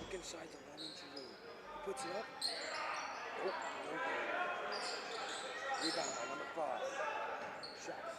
Look inside the 1-inch room. He puts it up. Nope, no good. Rebound by number 5. Shots.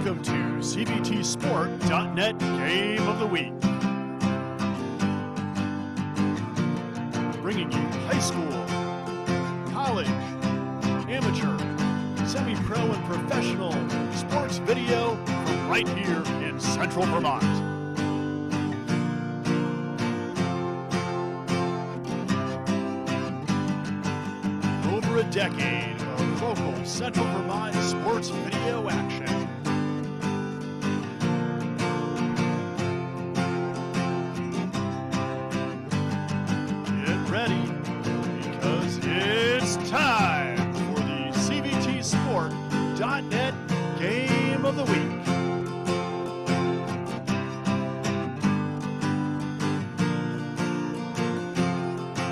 Welcome to CBTSport.net Game of the Week. Bringing you high school, college, amateur, semi-pro, and professional sports video from right here in Central Vermont. Over a decade of local Central Vermont sports video action. Get ready, because it's time for the CBTSport.net Game of the Week.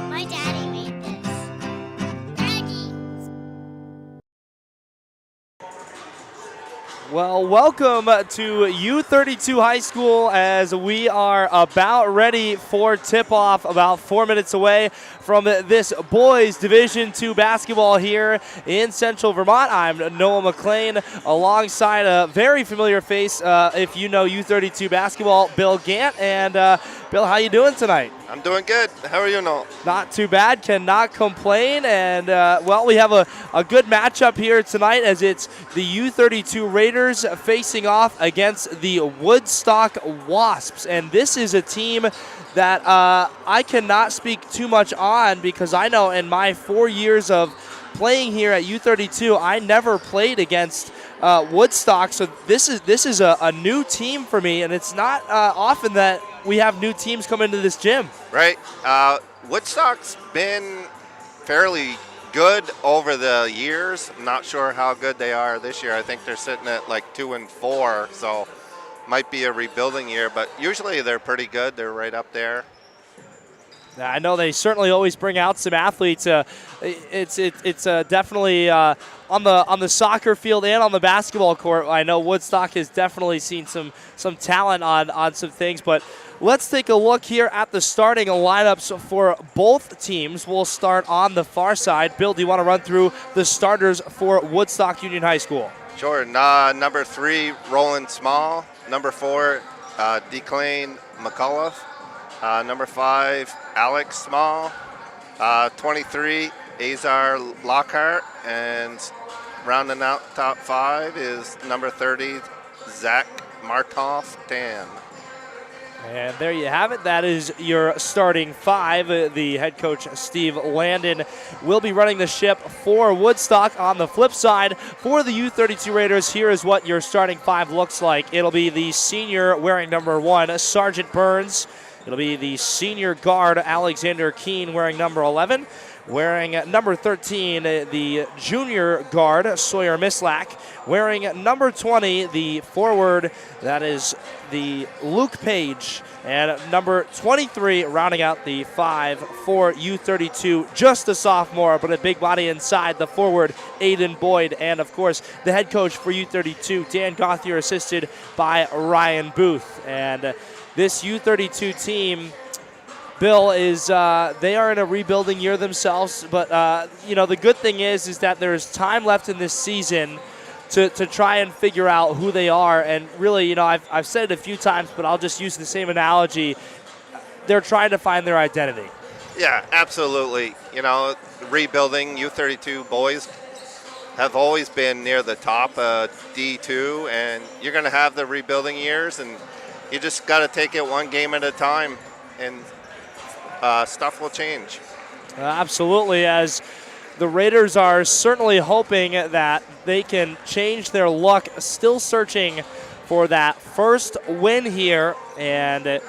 My daddy made this. Daddy. Well, welcome to U-32 High School as we are about ready for tip-off, about 4 minutes away from this boys Division II basketball here in Central Vermont. I'm Noah McLean alongside a very familiar face, if you know U-32 basketball, Bill Gant. And Bill, how you doing tonight? I'm doing good. How are you, Noel? Not too bad, cannot complain. And, well, we have a good matchup here tonight as it's the U-32 Raiders facing off against the Woodstock Wasps. And this is a team that I cannot speak too much on because I know in my 4 years of playing here at U-32, I never played against Woodstock. So this is a new team for me, and it's not often that we have new teams come into this gym. Right. Woodstock's been fairly good over the years. I'm not sure how good they are this year. I think they're sitting at like 2-4, so might be a rebuilding year, but usually they're pretty good. They're right up there. I know they certainly always bring out some athletes. It's definitely on the soccer field and on the basketball court. I know Woodstock has definitely seen some talent on some things, but let's take a look here at the starting lineups for both teams. We'll start on the far side. Bill, do you want to run through the starters for Woodstock Union High School? Sure. Number 3, Roland Small. Number 4, Declan McCullough. Number 5, Alex Small. 23, Azar Lockhart. And rounding out top 5 is number 30, Zach Martoff-Tan. And there you have it. That is your starting 5. The head coach, Steve Landon, will be running the ship for Woodstock. On the flip side, for the U-32 Raiders, here is what your starting 5 looks like. It'll be the senior wearing number 1, Sergeant Burns. It'll be the senior guard, Alexander Keene, wearing number 11. Wearing number 13, the junior guard, Sawyer Mislack. Wearing number 20, the forward, that is the Luke Page. And number 23, rounding out the 5 for U-32, just a sophomore, but a big body inside, the forward, Aiden Boyd. And, of course, the head coach for U-32, Dan Gauthier, assisted by Ryan Booth. And this U-32 team, Bill, is they are in a rebuilding year themselves, but the good thing is that there's time left in this season to try and figure out who they are. And really, I've said it a few times, but I'll just use the same analogy. They're trying to find their identity. Yeah, absolutely. Rebuilding U-32 boys have always been near the top of D2, and you're going to have the rebuilding years, and you just got to take it one game at a time, and stuff will change. Absolutely, as the Raiders are certainly hoping that they can change their luck, still searching for that first win here. And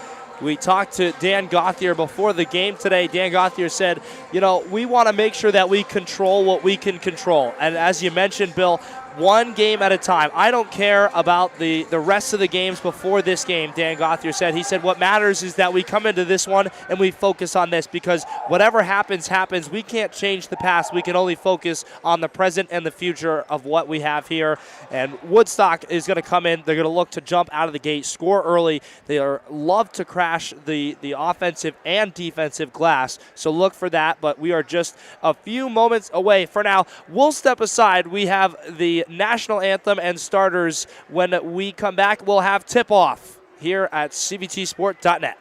we talked to Dan Gauthier before the game today. Dan Gauthier said, we want to make sure that we control what we can control. And as you mentioned, Bill, one game at a time. I don't care about the rest of the games before this game, Dan Gauthier said. He said what matters is that we come into this one and we focus on this, because whatever happens, happens. We can't change the past. We can only focus on the present and the future of what we have here. And Woodstock is going to come in. They're going to look to jump out of the gate, score early. They love to crash the offensive and defensive glass, so look for that. But we are just a few moments away. For now, we'll step aside. We have the the national anthem and starters. When we come back, we'll have tip-off here at cvtsport.net.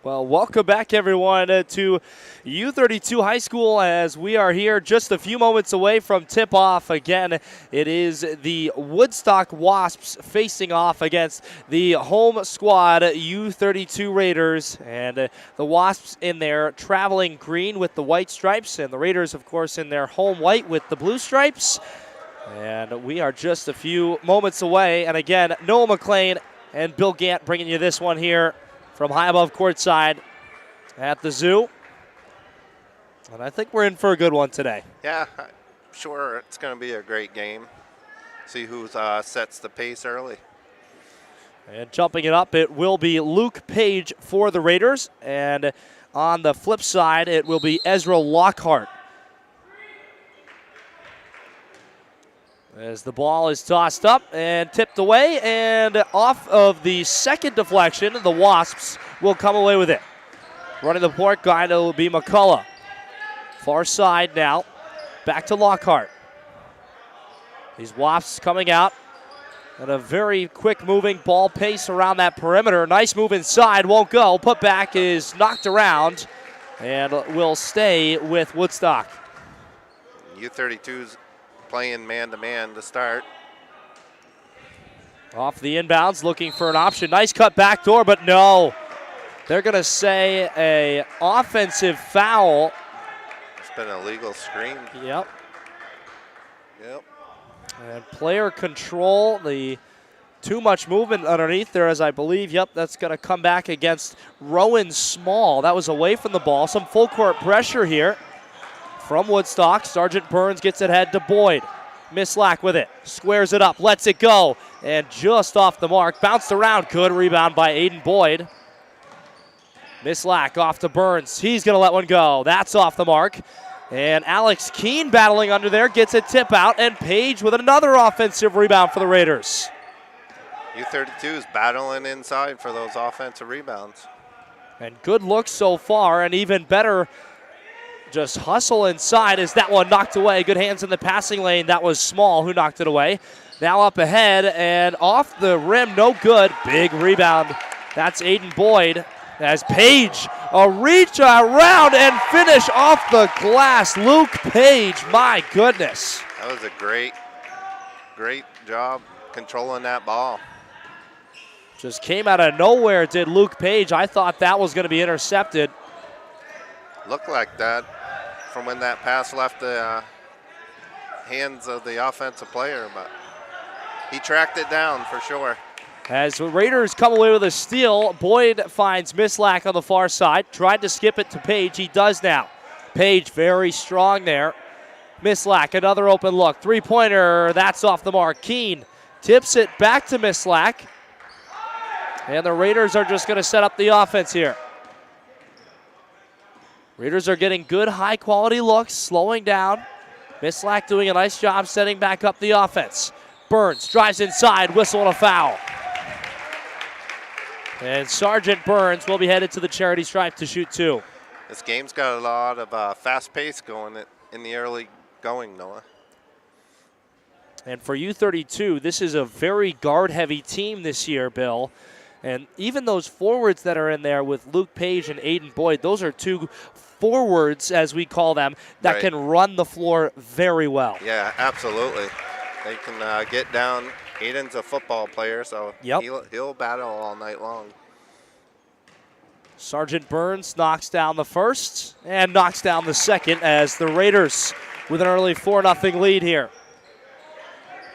Well, welcome back, everyone, to U-32 High School as we are here just a few moments away from tip-off. Again, it is the Woodstock Wasps facing off against the home squad U-32 Raiders. And the Wasps in their traveling green with the white stripes, and the Raiders, of course, in their home white with the blue stripes. And we are just a few moments away. And again, Noah McLean and Bill Gant bringing you this one here from high above courtside at the zoo. And I think we're in for a good one today. Yeah, I'm sure it's going to be a great game. See who sets the pace early. And jumping it up, it will be Luke Page for the Raiders. And on the flip side, it will be Ezra Lockhart. As the ball is tossed up and tipped away, and off of the second deflection, the Wasps will come away with it. Running the point guide, it will be McCullough. Far side now, back to Lockhart. These Wasps coming out at a very quick moving ball pace around that perimeter. Nice move inside, won't go. Put back is knocked around and will stay with Woodstock. U-32's playing man-to-man to start. Off the inbounds, looking for an option. Nice cut back door, but no. They're going to say a offensive foul. It's been a legal screen. Yep. Yep. And player control, the too much movement underneath there, as I believe. Yep, that's going to come back against Rowan Small. That was away from the ball. Some full court pressure here from Woodstock. Sergeant Burns gets it head to Boyd. Mislack with it. Squares it up. Lets it go. And just off the mark. Bounced around. Good rebound by Aiden Boyd. Mislack off to Burns. He's going to let one go. That's off the mark. And Alex Keene battling under there. Gets a tip out. And Page with another offensive rebound for the Raiders. U-32 is battling inside for those offensive rebounds. And good looks so far. And even better just hustle inside as that one knocked away. Good hands in the passing lane. That was Small who knocked it away. Now up ahead and off the rim, no good. Big rebound. That's Aiden Boyd as Page, a reach around and finish off the glass. Luke Page, my goodness. That was a great job controlling that ball. Just came out of nowhere, did Luke Page. I thought that was going to be intercepted. Looked like that from when that pass left the hands of the offensive player, but he tracked it down for sure. As the Raiders come away with a steal, Boyd finds Mislack on the far side. Tried to skip it to Page. He does now. Page very strong there. Mislack, another open look. Three-pointer, that's off the mark. Keene tips it back to Mislack. And the Raiders are just going to set up the offense here. Raiders are getting good, high-quality looks, slowing down. Mislack doing a nice job setting back up the offense. Burns drives inside, whistle and a foul. And Sergeant Burns will be headed to the charity stripe to shoot two. This game's got a lot of fast pace going in the early going, Noah. And for U-32, this is a very guard-heavy team this year, Bill. And even those forwards that are in there with Luke Page and Aiden Boyd, those are two forwards, as we call them, that can run the floor very well. Yeah, absolutely. They can get down. Aiden's a football player, so he'll battle all night long. Sergeant Burns knocks down the first and knocks down the second as the Raiders with an early 4-0 lead here.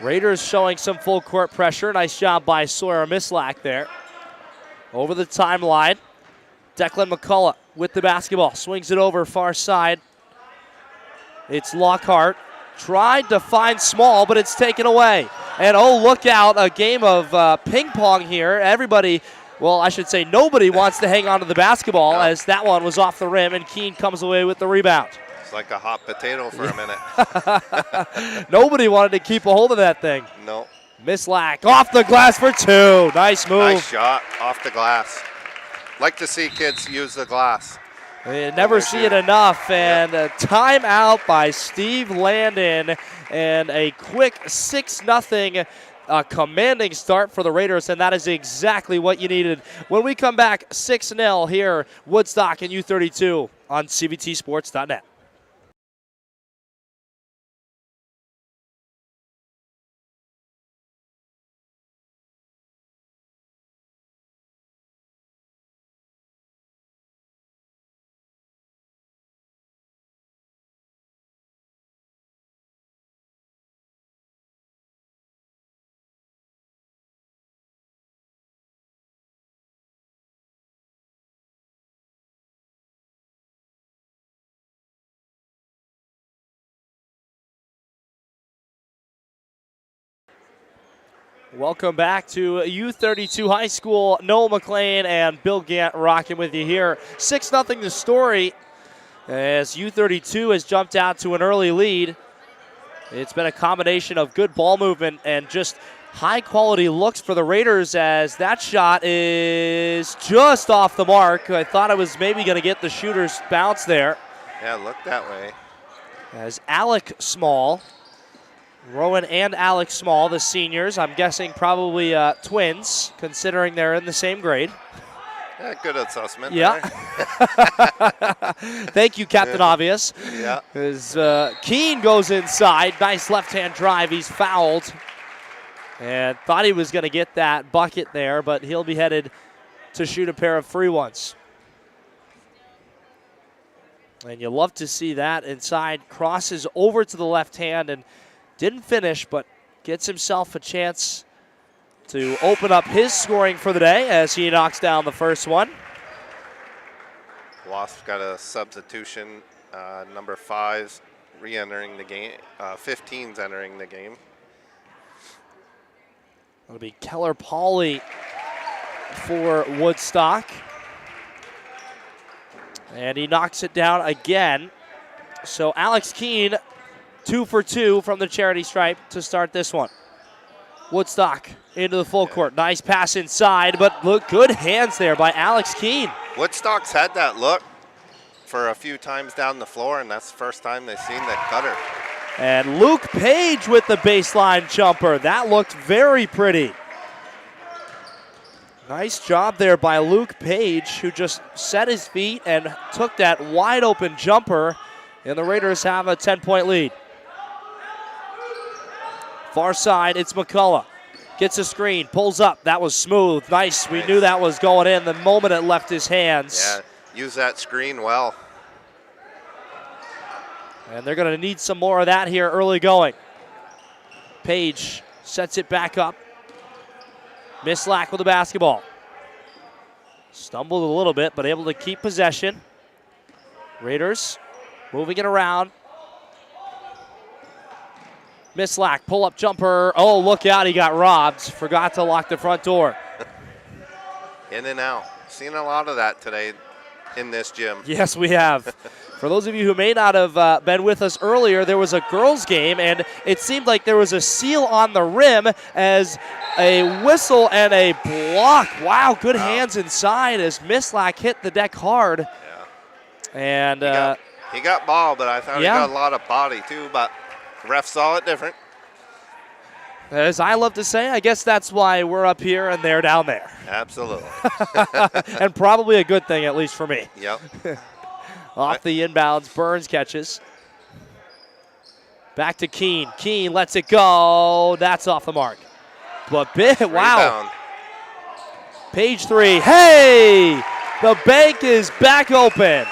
Raiders showing some full court pressure. Nice job by Sawyer Mislack there. Over the timeline, Declan McCullough with the basketball. Swings it over far side. It's Lockhart. Tried to find Small, but it's taken away. And oh, look out, a game of ping pong here. Everybody, well, I should say nobody wants to hang on to the basketball as that one was off the rim and Keene comes away with the rebound. It's like a hot potato for a minute. Nobody wanted to keep a hold of that thing. No. Mislack off the glass for two. Nice move. Nice shot off the glass. Like to see kids use the glass. You never see it enough. And a timeout by Steve Landon and a quick 6-0 commanding start for the Raiders, and that is exactly what you needed. When we come back, 6-0 here, Woodstock and U-32 on CBTSports.net. Welcome back to U-32 High School. Noah McLean and Bill Gant rocking with you here. 6-0 the story as U-32 has jumped out to an early lead. It's been a combination of good ball movement and just high-quality looks for the Raiders as that shot is just off the mark. I thought I was maybe going to get the shooter's bounce there. Yeah, it looked that way. As Alec Small, Rowan and Alex Small, the seniors, I'm guessing probably twins, considering they're in the same grade. Yeah, good assessment. Yeah. Thank you, Captain Obvious. Yeah. As Keene goes inside, nice left-hand drive. He's fouled and thought he was going to get that bucket there, but he'll be headed to shoot a pair of free ones. And you love to see that inside. Crosses over to the left hand and didn't finish, but gets himself a chance to open up his scoring for the day as he knocks down the first one. Wasp got a substitution. Number 5's re-entering the game. 15's entering the game. It'll be Keller Pauley for Woodstock. And he knocks it down again. So Alex Keene, 2 for 2 from the charity stripe to start this one. Woodstock into the full court. Nice pass inside, but look, good hands there by Alex Keene. Woodstock's had that look for a few times down the floor, and that's the first time they've seen that cutter. And Luke Page with the baseline jumper. That looked very pretty. Nice job there by Luke Page, who just set his feet and took that wide open jumper, and the Raiders have a 10-point lead. Far side, it's McCullough. Gets a screen, pulls up. That was smooth. Nice. We knew that was going in the moment it left his hands. Yeah, use that screen well. And they're going to need some more of that here early going. Page sets it back up. Mislack with the basketball. Stumbled a little bit, but able to keep possession. Raiders moving it around. Mislack, pull-up jumper. Oh, look out, he got robbed. Forgot to lock the front door. In and out. Seen a lot of that today in this gym. Yes, we have. For those of you who may not have been with us earlier, there was a girls' game, and it seemed like there was a seal on the rim as a whistle and a block. Wow, good hands inside as Mislack hit the deck hard. Yeah. And he got ball, but I thought he got a lot of body too, but the ref saw it different. As I love to say, I guess that's why we're up here and they're down there. Absolutely. And probably a good thing, at least for me. Yep. Off the inbounds, Burns catches. Back to Keene. Keene lets it go. That's off the mark. But big, wow. Rebound. Page 3. Hey! The bank is back open.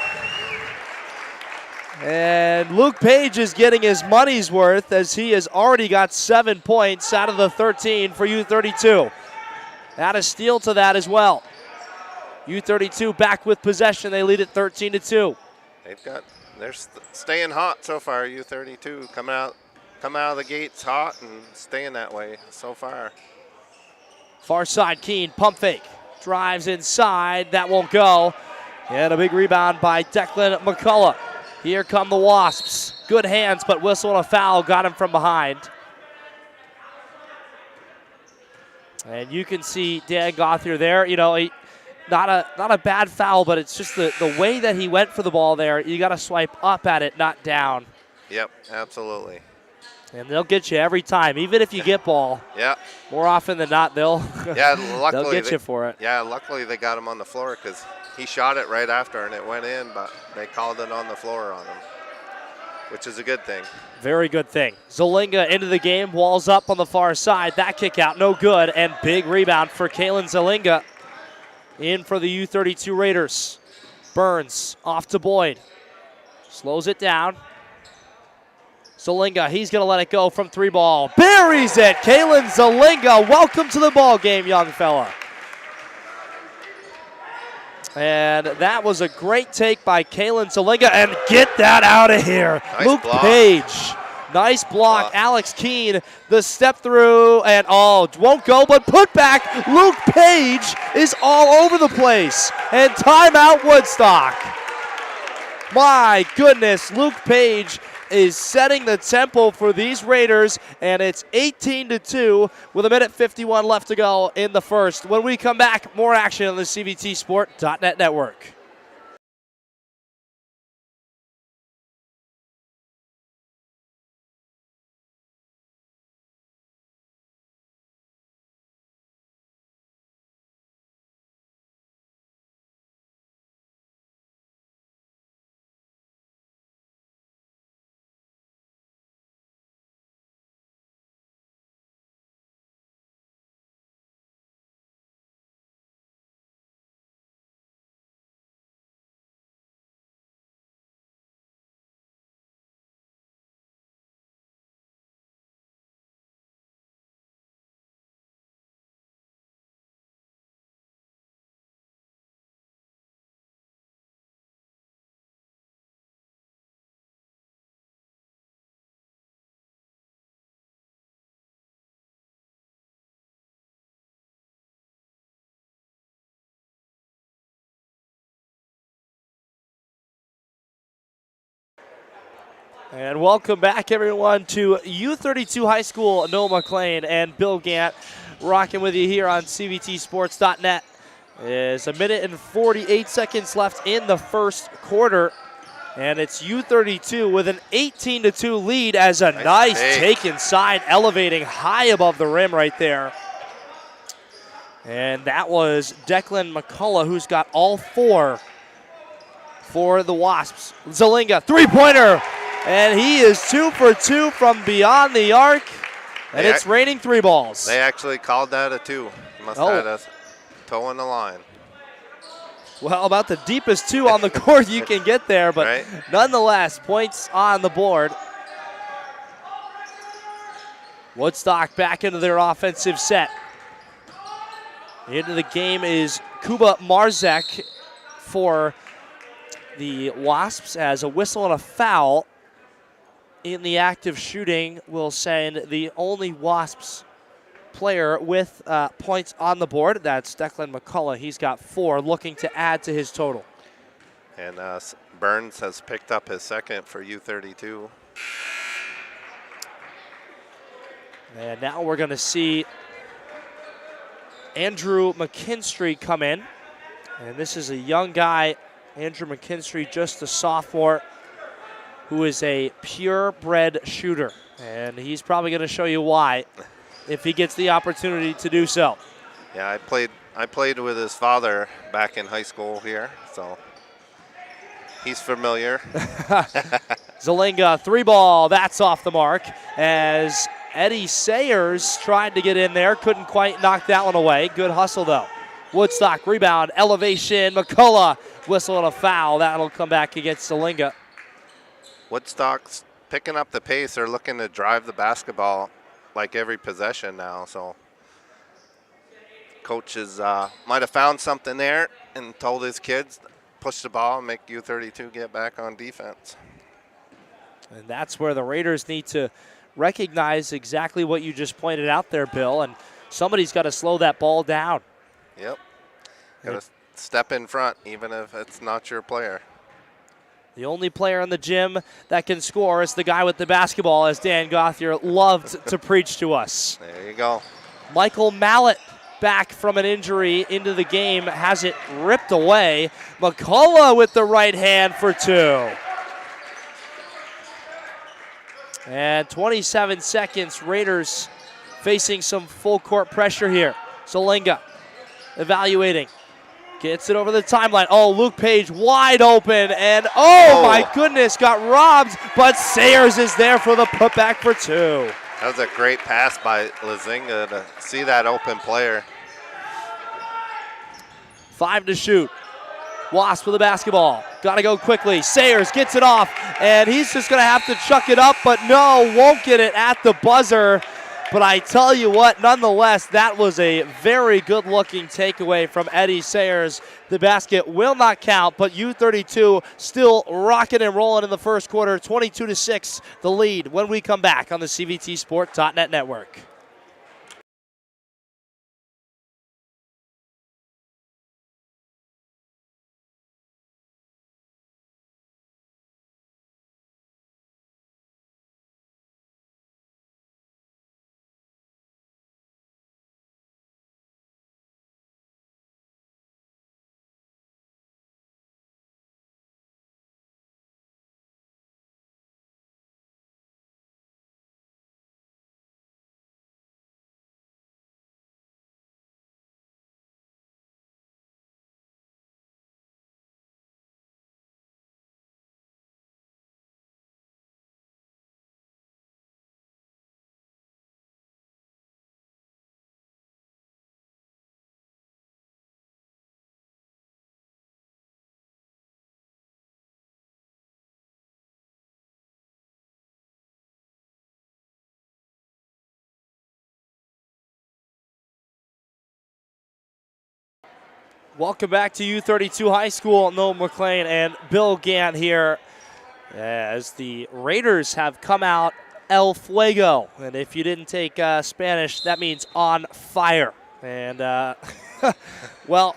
And Luke Page is getting his money's worth as he has already got 7 points out of the 13 for U-32. Add a steal to that as well. U-32 back with possession. They lead it 13-2. They're staying hot so far. U-32 come out of the gates hot and staying that way so far. Far side, Keene, pump fake. Drives inside, that won't go. And a big rebound by Declan McCullough. Here come the Wasps. Good hands, but whistle and a foul got him from behind. And you can see Dan Gothier there. You know, not a bad foul, but it's just the way that he went for the ball there. You got to swipe up at it, not down. Yep, absolutely. And they'll get you every time, even if you get ball. Yeah. More often than not, they'll luckily they'll get you for it. Yeah, luckily they got him on the floor because he shot it right after and it went in, but they called it on the floor on him, which is a good thing. Very good thing. Zelinga into the game, walls up on the far side. That kick out, no good, and big rebound for Kalen Zelinga. In for the U-32 Raiders. Burns off to Boyd. Slows it down. Zelinga, he's going to let it go from 3 ball. Buries it. Kalen Zelinga, welcome to the ball game, young fella. And that was a great take by Kalen Zelinga. And get that out of here. Nice Luke block. Page. Nice block. Alex Keene, the step through, and won't go, but put back. Luke Page is all over the place. And timeout Woodstock. My goodness, Luke Page is setting the tempo for these Raiders, and it's 18-2 with 1:51 left to go in the first. When we come back, more action on the CVTsport.net network. And welcome back, everyone, to U-32 High School, Noah McLean and Bill Gant rocking with you here on CVTsports.net. There's 1:48 left in the first quarter. And it's U-32 with an 18-2 lead as a Nice nice take. take inside, elevating high above the rim right there. And that was Declan McCullough, who's got all 4 for the Wasps. Zelinga, three-pointer, and he is 2 for 2 from beyond the arc, and it's raining 3 balls. They actually called that a 2. Must have had a toe in the line. Well, about the deepest 2 on the court you can get there, but Right. nonetheless, points on the board. Woodstock back into their offensive set. Into the game is Kuba Marzek for the Wasps, as a whistle and a foul in the act of shooting will send the only Wasps player with points on the board. That's Declan McCullough. He's got 4, looking to add to his total. And Burns has picked up his second for U-32. And now we're going to see Andrew McKinstry come in. And this is a young guy, Andrew McKinstry, just a sophomore, who is a purebred shooter. And he's probably going to show you why if he gets the opportunity to do so. Yeah, I played with his father back in high school here, so he's familiar. Zelinga, 3-ball, that's off the mark, as Eddie Sayers tried to get in there, couldn't quite knock that one away. Good hustle, though. Woodstock, rebound, elevation, McCullough, whistle and a foul. That'll come back against Zelinga. Woodstock's picking up the pace. They're looking to drive the basketball like every possession now, so coaches might have found something there and told his kids, push the ball and make U-32 get back on defense. And that's where the Raiders need to recognize exactly what you just pointed out there, Bill, and somebody's got to slow that ball down. Yep. Got to step in front, even if it's not your player. The only player in the gym that can score is the guy with the basketball, as Dan Gothier loved to preach to us. There you go. Michael Mallett, back from an injury into the game, has it ripped away. McCullough with the right hand for 2. And 27 seconds, Raiders facing some full court pressure here. Zelinga evaluating. Gets it over the timeline. Oh, Luke Page wide open, and my goodness, got robbed, but Sayers is there for the putback for 2. That was a great pass by Lazinga to see that open player. 5 to shoot. Wasp with the basketball. Got to go quickly. Sayers gets it off, and he's just going to have to chuck it up, but no, won't get it at the buzzer. But I tell you what, nonetheless, that was a very good-looking takeaway from Eddie Sayers. The basket will not count, but U-32 still rocking and rolling in the first quarter. 22-6, the lead when we come back on the CVTSport.net network. Welcome back to U-32 High School. Noah McLean and Bill Gant here as the Raiders have come out El Fuego. And if you didn't take Spanish, that means on fire. And, well,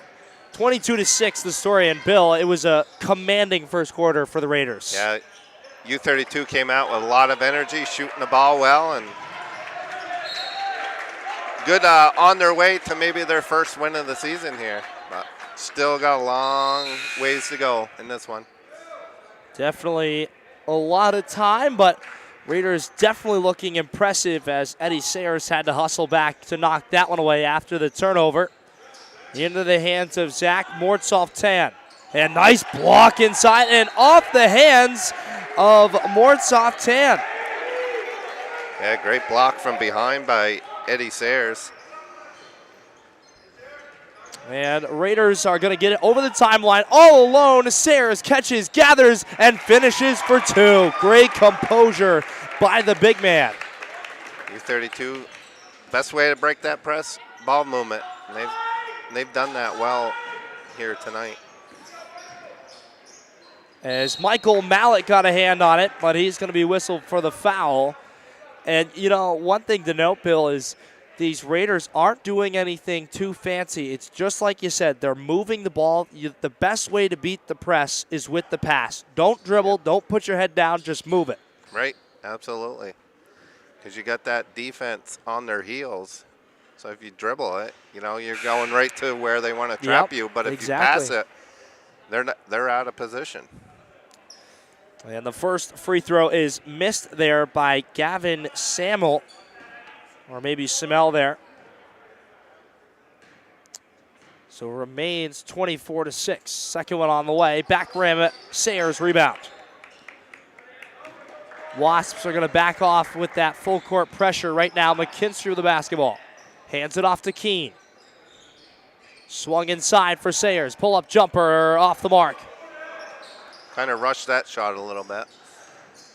22-6 the story. And, Bill, it was a commanding first quarter for the Raiders. Yeah, U-32 came out with a lot of energy, shooting the ball well, and good on their way to maybe their first win of the season here. But still got a long ways to go in this one. Definitely a lot of time, but Raiders definitely looking impressive as Eddie Sayers had to hustle back to knock that one away after the turnover. Into the hands of Zach Mortsoff-Tan. And nice block inside and off the hands of Mortsoff-Tan. Yeah, great block from behind by Eddie Sayers. And Raiders are going to get it over the timeline all alone. Sayers catches, gathers, and finishes for two. Great composure by the big man. U-32, best way to break that press, ball movement. And they've done that well here tonight. As Michael Mallett got a hand on it, but he's going to be whistled for the foul. And, you know, one thing to note, Bill, is these Raiders aren't doing anything too fancy. It's just like you said, they're moving the ball. The best way to beat the press is with the pass. Don't dribble, don't put your head down, just move it. Right, absolutely. Because you got that defense on their heels. So if you dribble it, you know, you're going right to where they want to trap you. But if you pass it, they're out of position. And the first free throw is missed there by Gavin Samuel. Or maybe Samel there. So remains 24-6. Second one on the way. Back rim, Sayers rebound. Wasps are going to back off with that full court pressure right now. McKinstry with the basketball. Hands it off to Keene. Swung inside for Sayers. Pull-up jumper off the mark. Kind of rushed that shot a little bit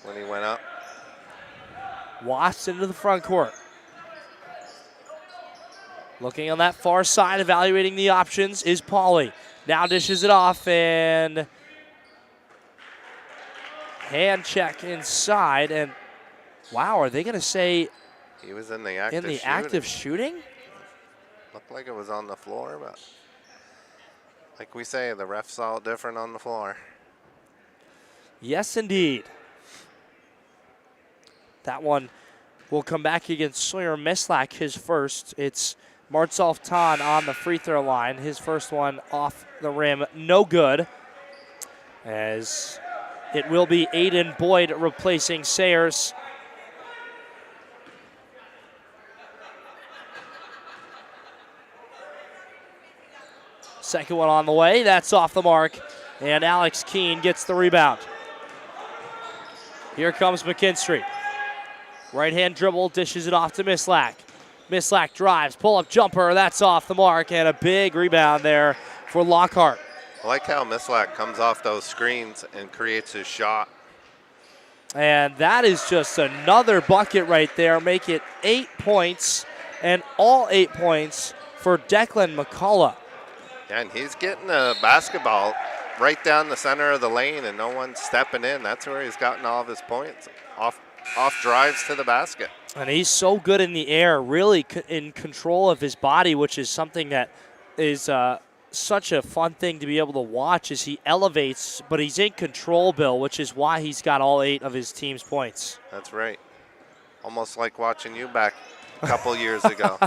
when he went up. Wasps into the front court. Looking on that far side, evaluating the options is Pauly. Now dishes it off and hand check inside. And wow, are they going to say he was in the active shooting? Looked like it was on the floor, but like we say, the refs saw it different on the floor. Yes, indeed. That one will come back against Sawyer Mislak, his first. It's Mortsoff-Tan on the free throw line. His first one off the rim, no good. As it will be Aiden Boyd replacing Sayers. Second one on the way, that's off the mark. And Alex Keene gets the rebound. Here comes McKinstry. Right-hand dribble, dishes it off to Mislak. Mislak drives, pull-up jumper, that's off the mark, and a big rebound there for Lockhart. I like how Mislak comes off those screens and creates his shot. And that is just another bucket right there. Make it 8 points, and all 8 points for Declan McCullough. And he's getting the basketball right down the center of the lane, and no one's stepping in. That's where he's gotten all of his points, off drives to the basket. And he's so good in the air, really in control of his body, which is something that is such a fun thing to be able to watch as he elevates, but he's in control, Bill, which is why he's got all 8 of his team's points. That's right. Almost like watching you back a couple years ago.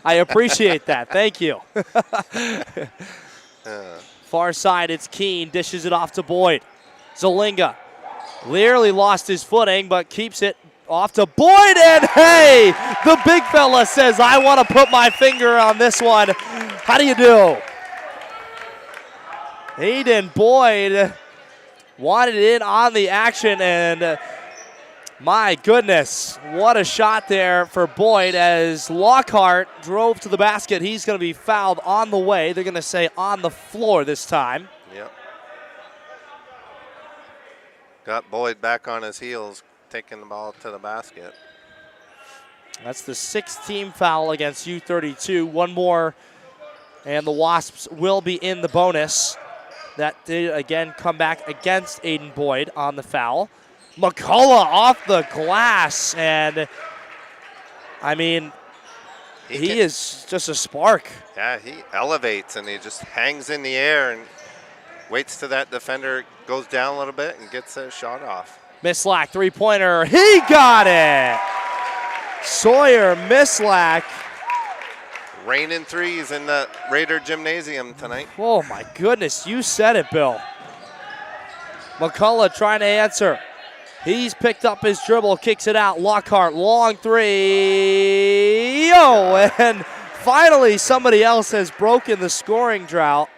I appreciate that. Thank you. Far side, it's Keene, dishes it off to Boyd. Zalinga nearly lost his footing, but keeps it off to Boyd, and hey, the big fella says, I want to put my finger on this one. How do you do? Aiden Boyd wanted in on the action, and my goodness, what a shot there for Boyd as Lockhart drove to the basket. He's going to be fouled on the way. They're going to say on the floor this time. Yep. Got Boyd back on his heels, taking the ball to the basket. That's the 6th team foul against U-32. One more, and the Wasps will be in the bonus. That did, again, come back against Aiden Boyd on the foul. McCullough off the glass, and, I mean, he is just a spark. Yeah, he elevates, and he just hangs in the air and waits till that defender goes down a little bit and gets a shot off. Mislak, three-pointer. He got it! Sawyer Mislak. Raining threes in the Raider Gymnasium tonight. Oh, my goodness. You said it, Bill. McCullough trying to answer. He's picked up his dribble, kicks it out. Lockhart, long three. And finally somebody else has broken the scoring drought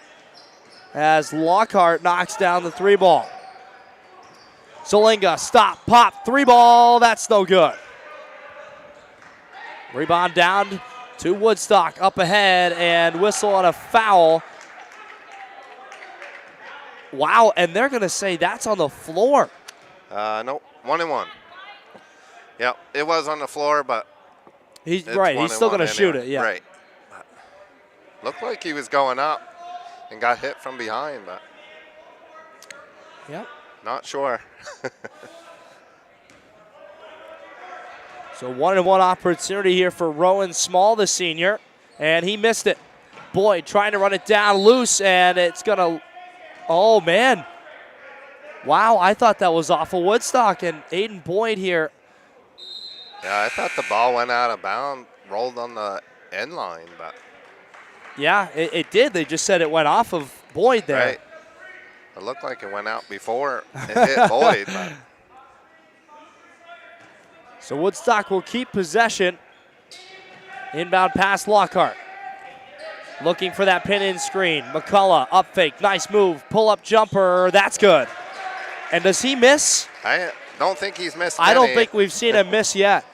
as Lockhart knocks down the three ball. Zolinga, stop, pop, three ball. That's no good. Rebound down to Woodstock, up ahead, and whistle on a foul. Wow, and they're going to say that's on the floor. No, 1-1. Yeah, it was on the floor, but He's right. He's still going to shoot it. Yeah. Right. Looked like he was going up and got hit from behind, but Yep. not sure. So 1-1 opportunity here for Rowan Small, the senior, and he missed it. Boyd trying to run it down loose, and it's going to, oh man. Wow, I thought that was off of Woodstock, and Aiden Boyd here. Yeah, I thought the ball went out of bounds, rolled on the end line, but Yeah, it did. They just said it went off of Boyd there. right. It looked like it went out before it hit Boyd. But So Woodstock will keep possession. Inbound pass, Lockhart. Looking for that pin-in screen. McCullough, up fake, nice move. Pull-up jumper, that's good. And does he miss? I don't think he's missed I don't any. think we've seen him miss yet.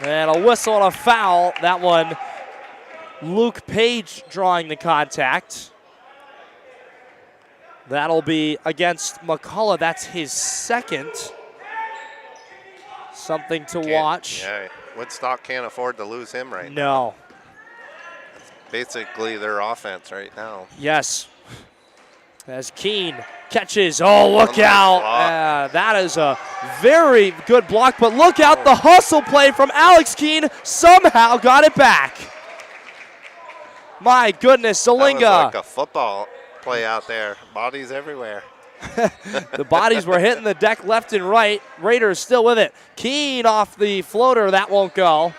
And a whistle and a foul. That one, Luke Page drawing the contact. That'll be against McCullough. That's his second. Something to watch. Yeah, Woodstock can't afford to lose him right now. No. Basically their offense right now. Yes. As Keene catches. Oh, look Nice out. block. That is a very good block, but look out. The hustle play from Alex Keene somehow got it back. My goodness, That was Zolinga. like a football play out there. Bodies everywhere. The bodies were hitting the deck left and right. Raiders still with it. Keene off the floater. That won't go.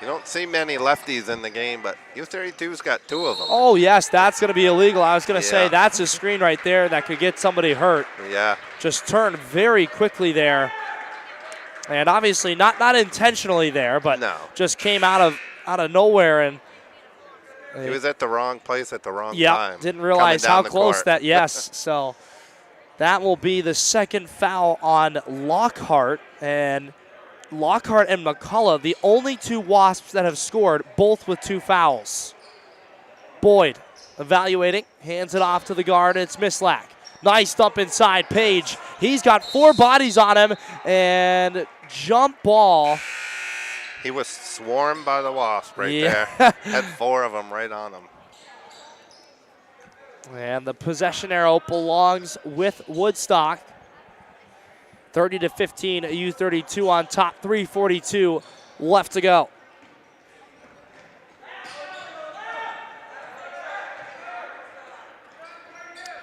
You don't see many lefties in the game, but U-32's got two of them. Oh, yes, that's going to be illegal. I was going to say Yeah. that's a screen right there that could get somebody hurt. Yeah. Just turned very quickly there. And obviously not intentionally there, but No. just came out of nowhere. And He was at the wrong place at the wrong yeah, time. didn't realize coming down how the close court. that, yes. So that will be the second foul on Lockhart. And Lockhart and McCullough, the only two Wasps that have scored, both with two fouls. Boyd evaluating, hands it off to the guard. It's Mislack. Nice dump inside. Page, he's got four bodies on him, and jump ball. He was swarmed by the Wasp right Yeah. there. Had four of them right on him. And the possession arrow belongs with Woodstock. 30-15, U-32 on top, 3:42 left to go.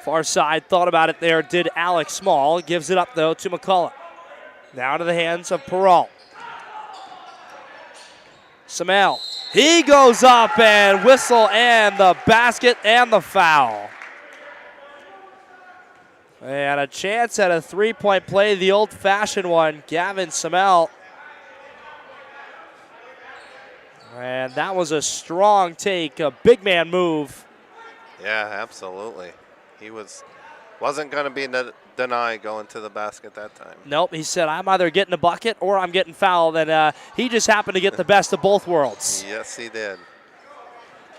Far side, thought about it there, did Alex Small. Gives it up, though, to McCullough. Now to the hands of Peralt. Samel, he goes up and whistle and the basket and the foul. And a chance at a three-point play, the old-fashioned one, Gavin Samel. And that was a strong take, a big man move. Yeah, absolutely. He wasn't going to be denied going to the basket that time. Nope, he said, I'm either getting a bucket or I'm getting fouled, and he just happened to get the best of both worlds. Yes, he did.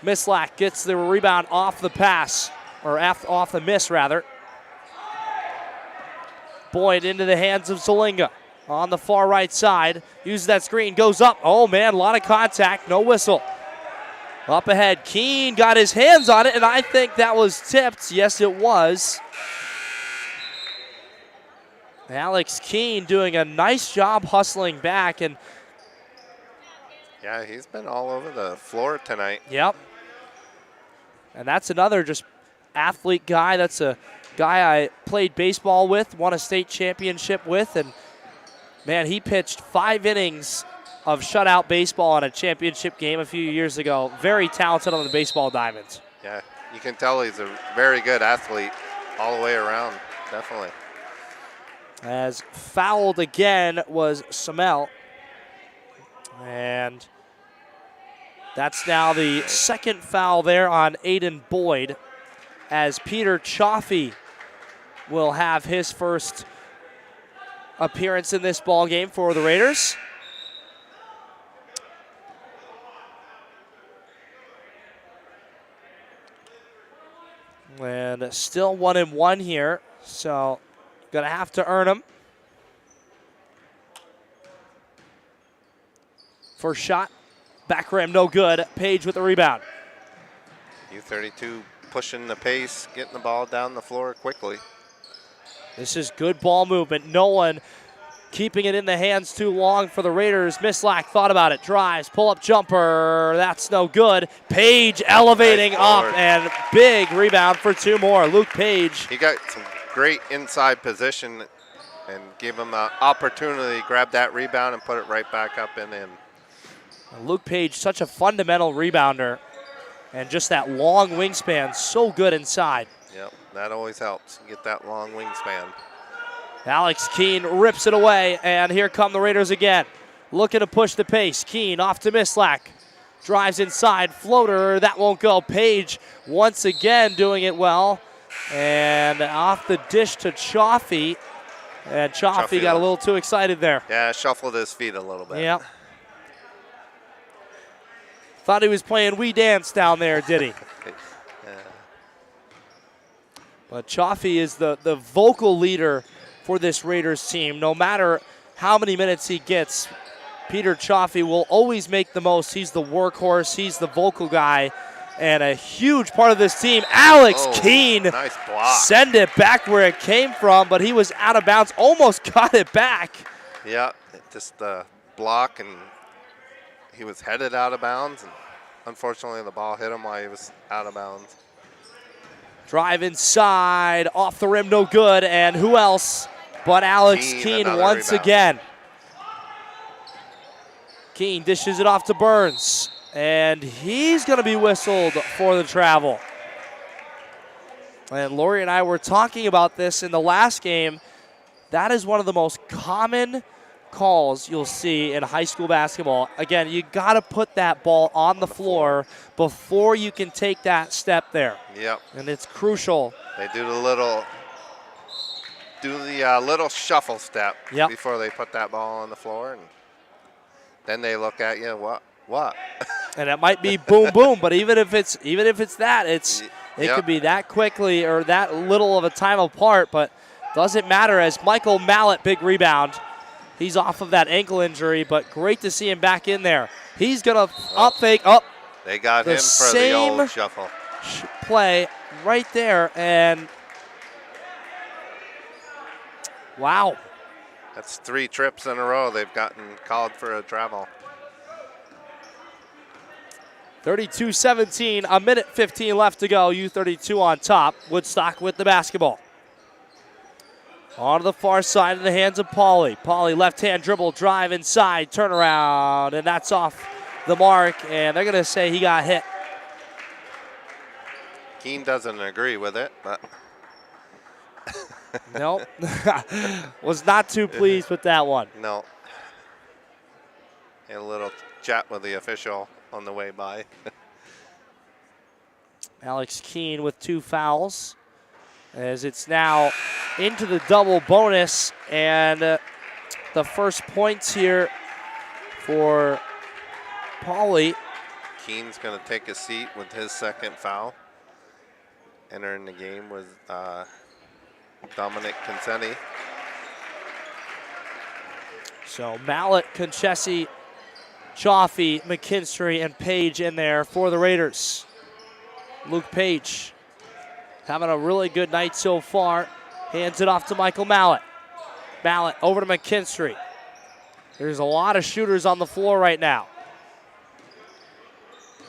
Mislack gets the rebound off the pass, or off the miss, rather. Boyd into the hands of Zolinga on the far right side. Uses that screen, goes up. Oh, man, a lot of contact, no whistle. Up ahead, Keene got his hands on it, and I think that was tipped. Yes, it was. Alex Keene doing a nice job hustling back, and Yeah, he's been all over the floor tonight. yep. And that's another just athlete guy. That's a guy I played baseball with, won a state championship with, and man, he pitched 5 innings of shutout baseball on a championship game a few years ago. Very talented on the baseball diamond. Yeah, you can tell he's a very good athlete. all the way around, definitely. As fouled again was Samel. And that's now the second foul there on Aiden Boyd, as Peter Chaffee will have his first appearance in this ball game for the Raiders. And still 1-1 here, so gonna have to earn them. First shot, back rim, no good. Page with the rebound. U-32 pushing the pace, getting the ball down the floor quickly. This is good ball movement. No one keeping it in the hands too long for the Raiders. Mislack thought about it, drives, pull-up jumper, that's no good. Page elevating nice up, forward. and big rebound for two more. Luke Page. He got some great inside position and gave him an opportunity to grab that rebound and put it right back up and in. Luke Page, such a fundamental rebounder, and just that long wingspan, so good inside. Yep, that always helps. Get that long wingspan. Alex Keene rips it away, and here come the Raiders again. Looking to push the pace. Keene off to Mislack. Drives inside, floater, that won't go. Page once again doing it well. And off the dish to Chaffee. And Chaffee got a little too excited there. Yeah, shuffled his feet a little bit. Yep. Thought he was playing We Dance down there, did he? Yeah. But Chaffee is the vocal leader for this Raiders team. No matter how many minutes he gets, Peter Chaffee will always make the most. He's the workhorse. He's the vocal guy, and a huge part of this team. Alex Keene, nice block. Send it back where it came from, but he was out of bounds. Almost got it back. Yeah, just the block, and he was headed out of bounds, and unfortunately the ball hit him while he was out of bounds. Drive inside, off the rim, no good, and who else but Alex Keene once again. Keene dishes it off to Burns, and he's going to be whistled for the travel. And Lori and I were talking about this in the last game. That is one of the most common calls you'll see in high school basketball. Again, you got to put that ball on the floor before you can take that step there. Yep. And it's crucial. They do the little shuffle step before they put that ball on the floor, and then they look at you. What? And it might be boom, boom. But even if it's that, it could be that quickly or that little of a time apart. But doesn't matter, as Michael Mallett, big rebound. He's off of that ankle injury, but great to see him back in there. He's going to up fake. They got him for the old shuffle. Play right there, and wow. That's 3 trips in a row they've gotten called for a travel. 32-17, a minute 15 left to go. U-32 on top. Woodstock with the basketball. On to the far side in the hands of Pauly. Pauly left-hand dribble, drive inside, turnaround, and that's off the mark, and they're going to say he got hit. Keene doesn't agree with it, but Nope. Was not too pleased with that one. no. Had a little chat with the official on the way by. Alex Keene with 2 fouls, as it's now into the double bonus, and the first points here for Pauly. Keene's going to take a seat with his second foul. Entering the game was Dominic Consenti. So Mallett, Conchesi, Chaffee, McKinstry, and Page in there for the Raiders. Luke Page having a really good night so far. Hands it off to Michael Mallett. Mallett over to McKinstry. There's a lot of shooters on the floor right now.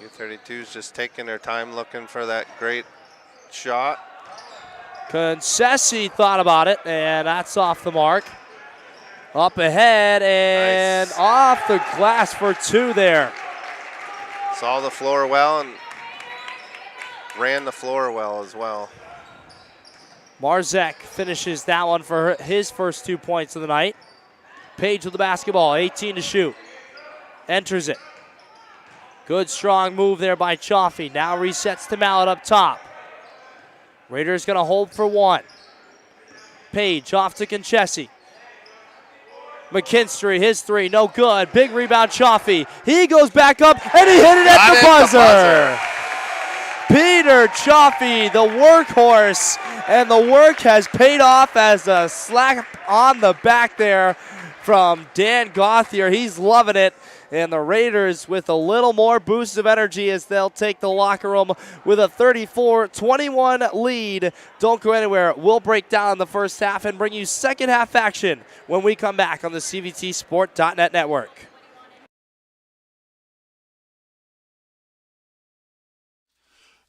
U-32's just taking their time looking for that great shot. Concessi thought about it, and that's off the mark. Up ahead and nice. Off the glass for 2 there. Saw the floor well and ran the floor well as well. Marzek finishes that one for his first 2 points of the night. Page with the basketball, 18 to shoot. Enters it. Good strong move there by Chaffee. Now resets to Mallet up top. Raiders going to hold for one. Page off to Conchesi. McKinstry, his three, no good. Big rebound, Chaffee. He goes back up, and he hit it at the buzzer. Peter Chaffee, the workhorse, and the work has paid off as a slap on the back there from Dan Gauthier. He's loving it. And the Raiders with a little more boost of energy as they'll take the locker room with a 34-21 lead. Don't go anywhere. We'll break down the first half and bring you second half action when we come back on the CVTsport.net network.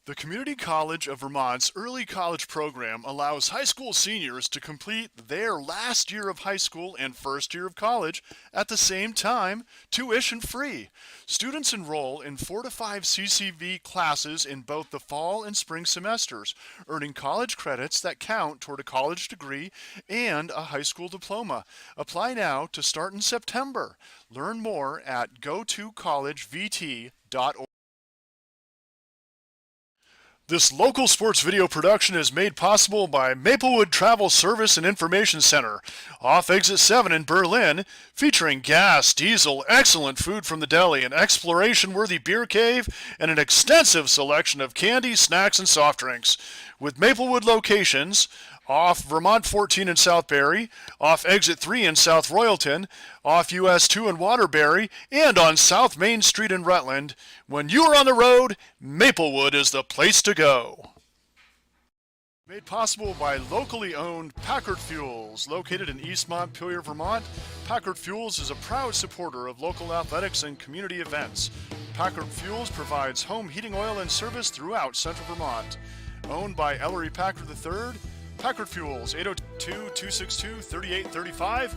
The Community College of Vermont's early college program allows high school seniors to complete their last year of high school and first year of college at the same time, tuition free. Students enroll in 4 to 5 CCV classes in both the fall and spring semesters, earning college credits that count toward a college degree and a high school diploma. Apply now to start in September. Learn more at gotocollegevt.org. This local sports video production is made possible by Maplewood Travel Service and Information Center, off Exit 7 in Berlin, featuring gas, diesel, excellent food from the deli, an exploration-worthy beer cave, and an extensive selection of candy, snacks, and soft drinks. With Maplewood locations, off Vermont 14 in South Barry, off Exit 3 in South Royalton, off US 2 in Waterbury, and on South Main Street in Rutland. When you are on the road, Maplewood is the place to go. Made possible by locally owned Packard Fuels, located in East Montpelier, Vermont. Packard Fuels is a proud supporter of local athletics and community events. Packard Fuels provides home heating oil and service throughout central Vermont. Owned by Ellery Packard III, Packard Fuels, 802-262-3835.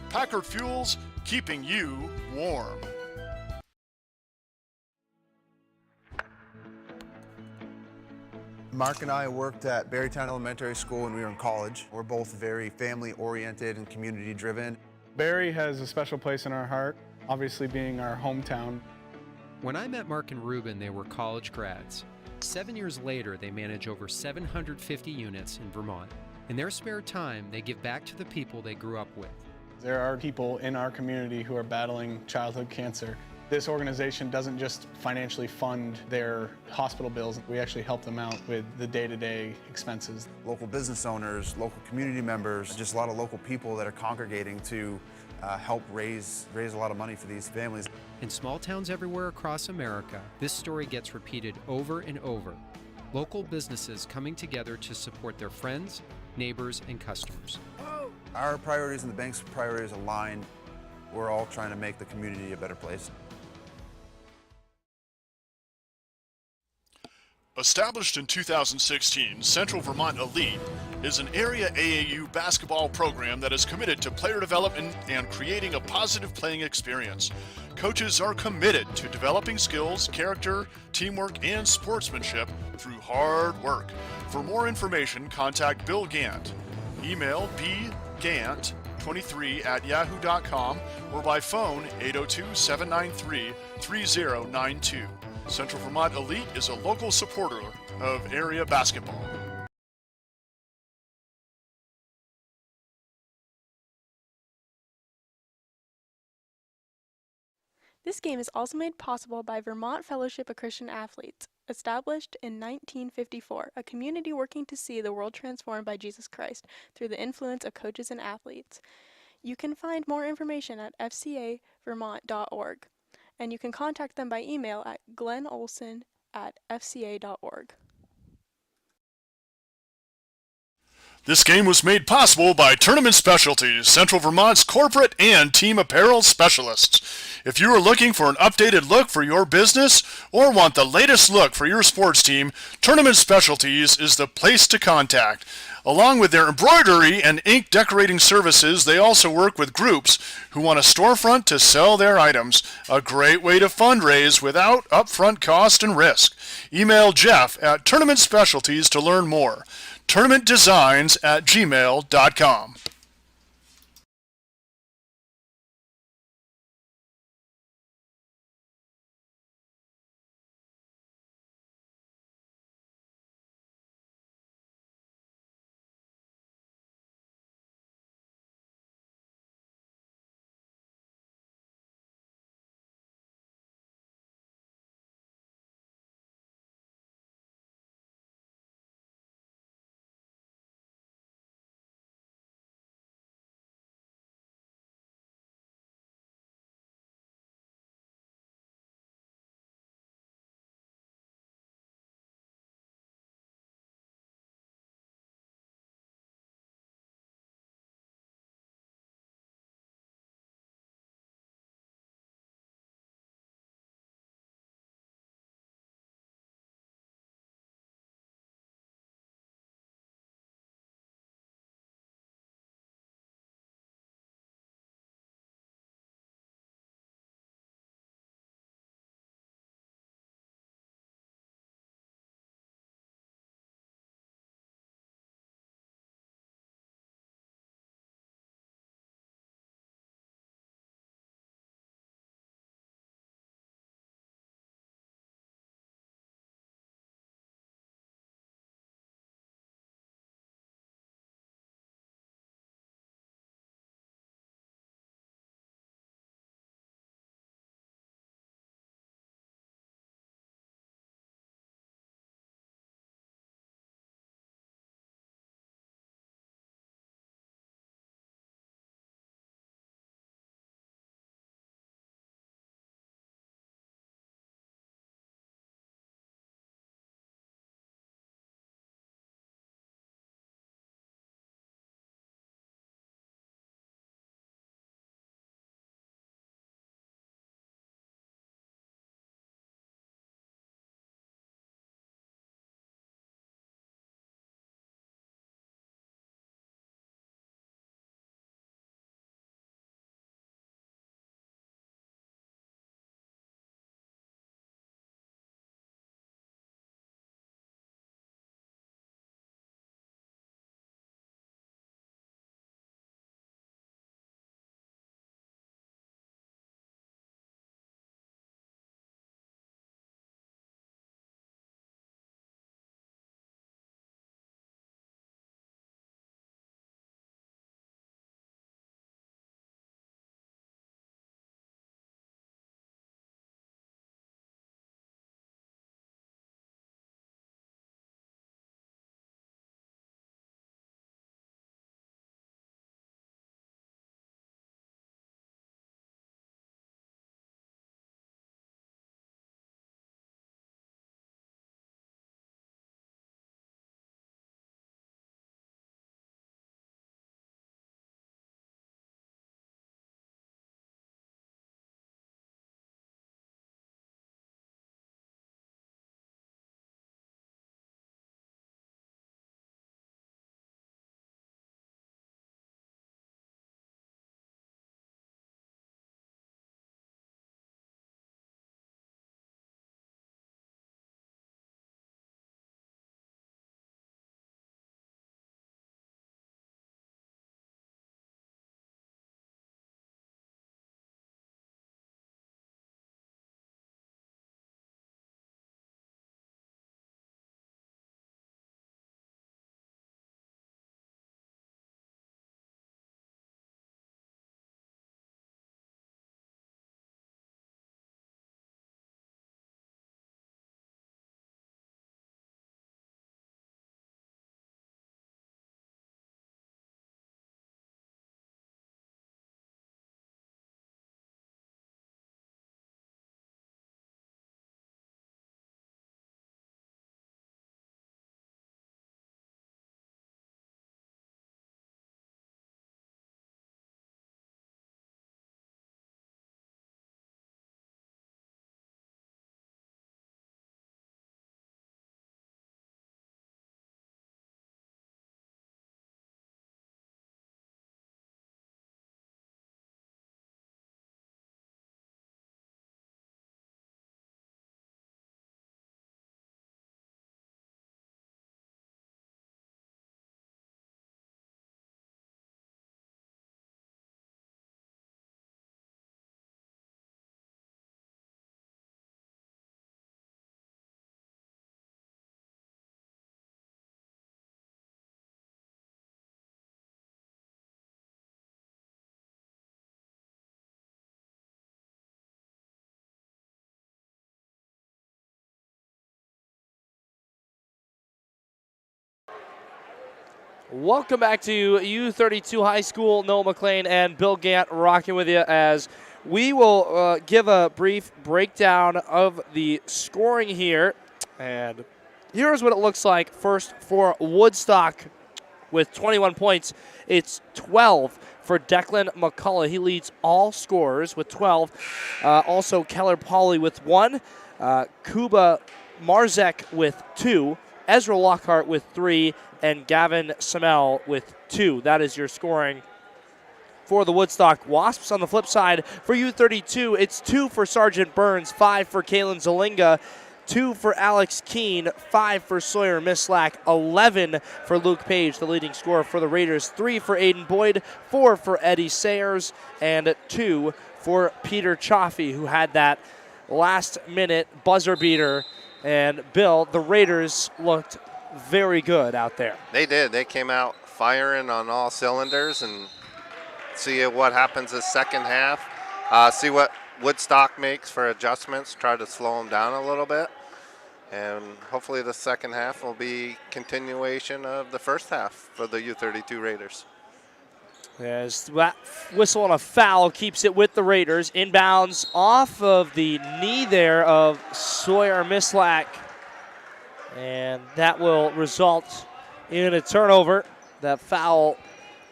Packard Fuels, keeping you warm. Mark and I worked at Berrytown Elementary School when we were in college. We're both very family-oriented and community-driven. Barry has a special place in our heart, obviously being our hometown. When I met Mark and Ruben, they were college grads. 7 years later, they manage over 750 units in Vermont. In their spare time, they give back to the people they grew up with. There are people in our community who are battling childhood cancer. This organization doesn't just financially fund their hospital bills, we actually help them out with the day-to-day expenses. Local business owners, local community members, just a lot of local people that are congregating to help raise a lot of money for these families. In small towns everywhere across America, this story gets repeated over and over. Local businesses coming together to support their friends, neighbors, and customers. Our priorities and the bank's priorities align. We're all trying to make the community a better place. Established in 2016, Central Vermont Elite is an area AAU basketball program that is committed to player development and creating a positive playing experience. Coaches are committed to developing skills, character, teamwork, and sportsmanship through hard work. For more information, contact Bill Gant. Email bgant23@yahoo.com or by phone 802-793-3092. Central Vermont Elite is a local supporter of area basketball. This game is also made possible by Vermont Fellowship of Christian Athletes, established in 1954, a community working to see the world transformed by Jesus Christ through the influence of coaches and athletes. You can find more information at fcavermont.org. And you can contact them by email at glennolson@fca.org. This game was made possible by Tournament Specialties, Central Vermont's corporate and team apparel specialists. If you are looking for an updated look for your business or want the latest look for your sports team, Tournament Specialties is the place to contact. Along with their embroidery and ink decorating services, they also work with groups who want a storefront to sell their items. A great way to fundraise without upfront cost and risk. Email Jeff at Tournament Specialties to learn more. tournamentdesigns@gmail.com. Welcome back to U-32 High School. Noah McLean and Bill Gant rocking with you as we will give a brief breakdown of the scoring here. And here's what it looks like. First for Woodstock with 21 points. It's 12 for Declan McCullough. He leads all scorers with 12. Also Keller Pauley with 1. Kuba Marzek with 2. Ezra Lockhart with 3. And Gavin Samel with 2. That is your scoring for the Woodstock Wasps. On the flip side, for U-32, it's 2 for Sergeant Burns, 5 for Kalen Zalinga, 2 for Alex Keene, 5 for Sawyer Mislack, 11 for Luke Page, the leading scorer for the Raiders, 3 for Aiden Boyd, 4 for Eddie Sayers, and 2 for Peter Chaffee, who had that last-minute buzzer beater. And Bill, the Raiders looked very good out there. They did. They came out firing on all cylinders, and see what happens the second half. See what Woodstock makes for adjustments, try to slow them down a little bit. And hopefully the second half will be continuation of the first half for the U-32 Raiders. As that whistle on a foul keeps it with the Raiders. Inbounds off of the knee there of Sawyer Mislack. And that will result in a turnover. That foul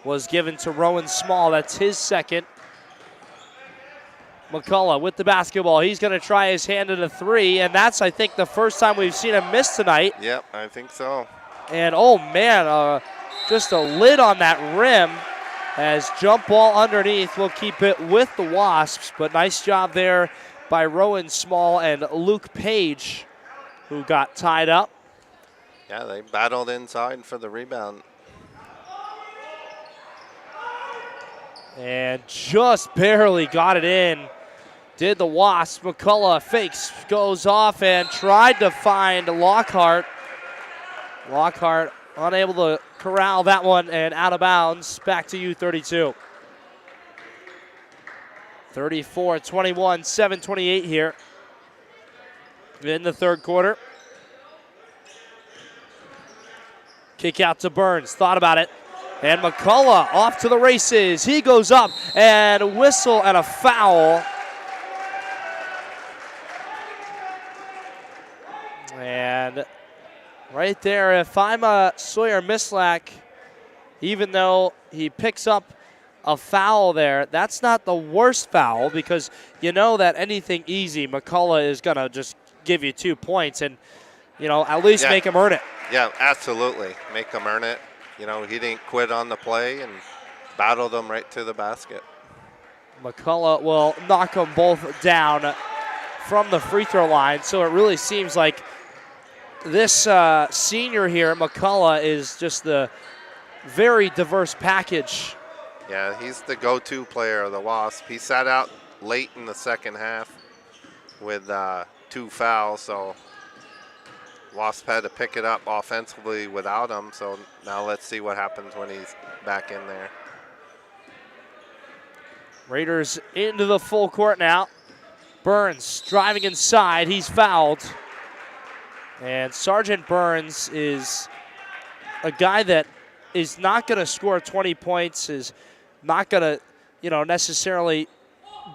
was given to Rowan Small. That's his second. McCullough with the basketball. He's going to try his hand at a 3, and that's, I think, the first time we've seen him miss tonight. Yep, I think so. And, oh, man, just a lid on that rim as jump ball underneath will keep it with the Wasps. But nice job there by Rowan Small and Luke Page, who got tied up. Yeah, they battled inside for the rebound. And just barely got it in. Did the Wasp. McCullough fakes, goes off, and tried to find Lockhart. Lockhart unable to corral that one and out of bounds. Back to U-32. 34-21, 7:28 here in the third quarter. Kick out to Burns, thought about it. And McCullough off to the races. He goes up and whistle and a foul. And right there, if I'm a Sawyer Mislack, even though he picks up a foul there, that's not the worst foul because you know that anything easy, McCullough is going to just give you 2 points and, you know, at least make him earn it. Yeah, absolutely. Make him earn it. You know, he didn't quit on the play and battled them right to the basket. McCullough will knock them both down from the free throw line. So it really seems like this senior here, McCullough, is just the very diverse package. Yeah, he's the go-to player of the Wasp. He sat out late in the second half with 2 fouls, so Wasp had to pick it up offensively without him, so now let's see what happens when he's back in there. Raiders into the full court now. Burns driving inside. He's fouled. And Sergeant Burns is a guy that is not going to score 20 points, is not going to, you know, necessarily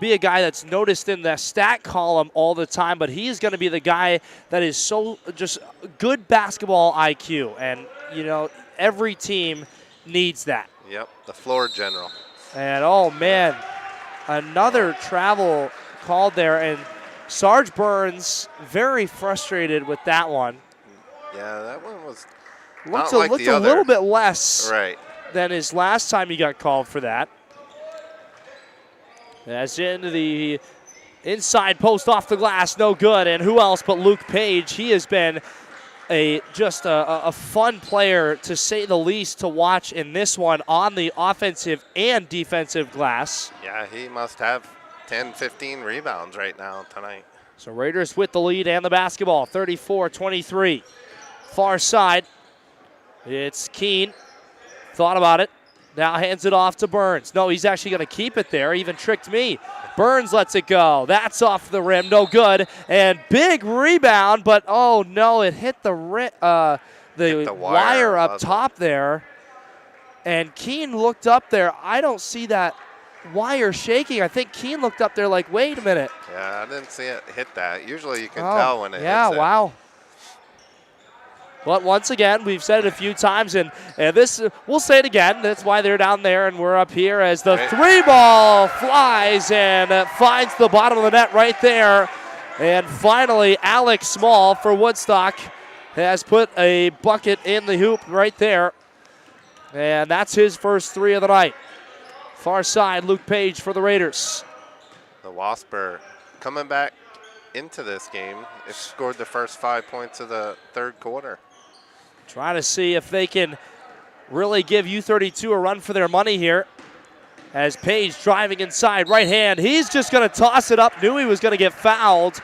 be a guy that's noticed in the stat column all the time, but he is going to be the guy that is so just good basketball IQ. And, you know, every team needs that. Yep, the floor general. And, oh, man, another travel called there. And Sarge Burns very frustrated with that one. Yeah, that one was looked like the a other. little bit less right than his last time he got called for that. As into the inside post off the glass, no good. And who else but Luke Page? He has been just a fun player, to say the least, to watch in this one on the offensive and defensive glass. Yeah, he must have 10, 15 rebounds right now tonight. So Raiders with the lead and the basketball, 34-23. Far side, it's Keene. Thought about it. Now hands it off to Burns. No, he's actually going to keep it there. Even tricked me. Burns lets it go. That's off the rim. No good. And big rebound, but oh no, it hit the wire up top there. And Keene looked up there. I don't see that wire shaking. I think Keene looked up there like, wait a minute. Yeah, I didn't see it hit that. Usually you can tell when it hits it. Yeah, wow. But once again, we've said it a few times, and this, we'll say it again. That's why they're down there and we're up here as the three ball flies and finds the bottom of the net right there. And finally, Alex Small for Woodstock has put a bucket in the hoop right there. And that's his first three of the night. Far side, Luke Page for the Raiders. The Wasps are coming back into this game. They scored the first 5 points of the third quarter. Trying to see if they can really give U-32 a run for their money here. As Page driving inside, right hand. He's just going to toss it up. Knew he was going to get fouled.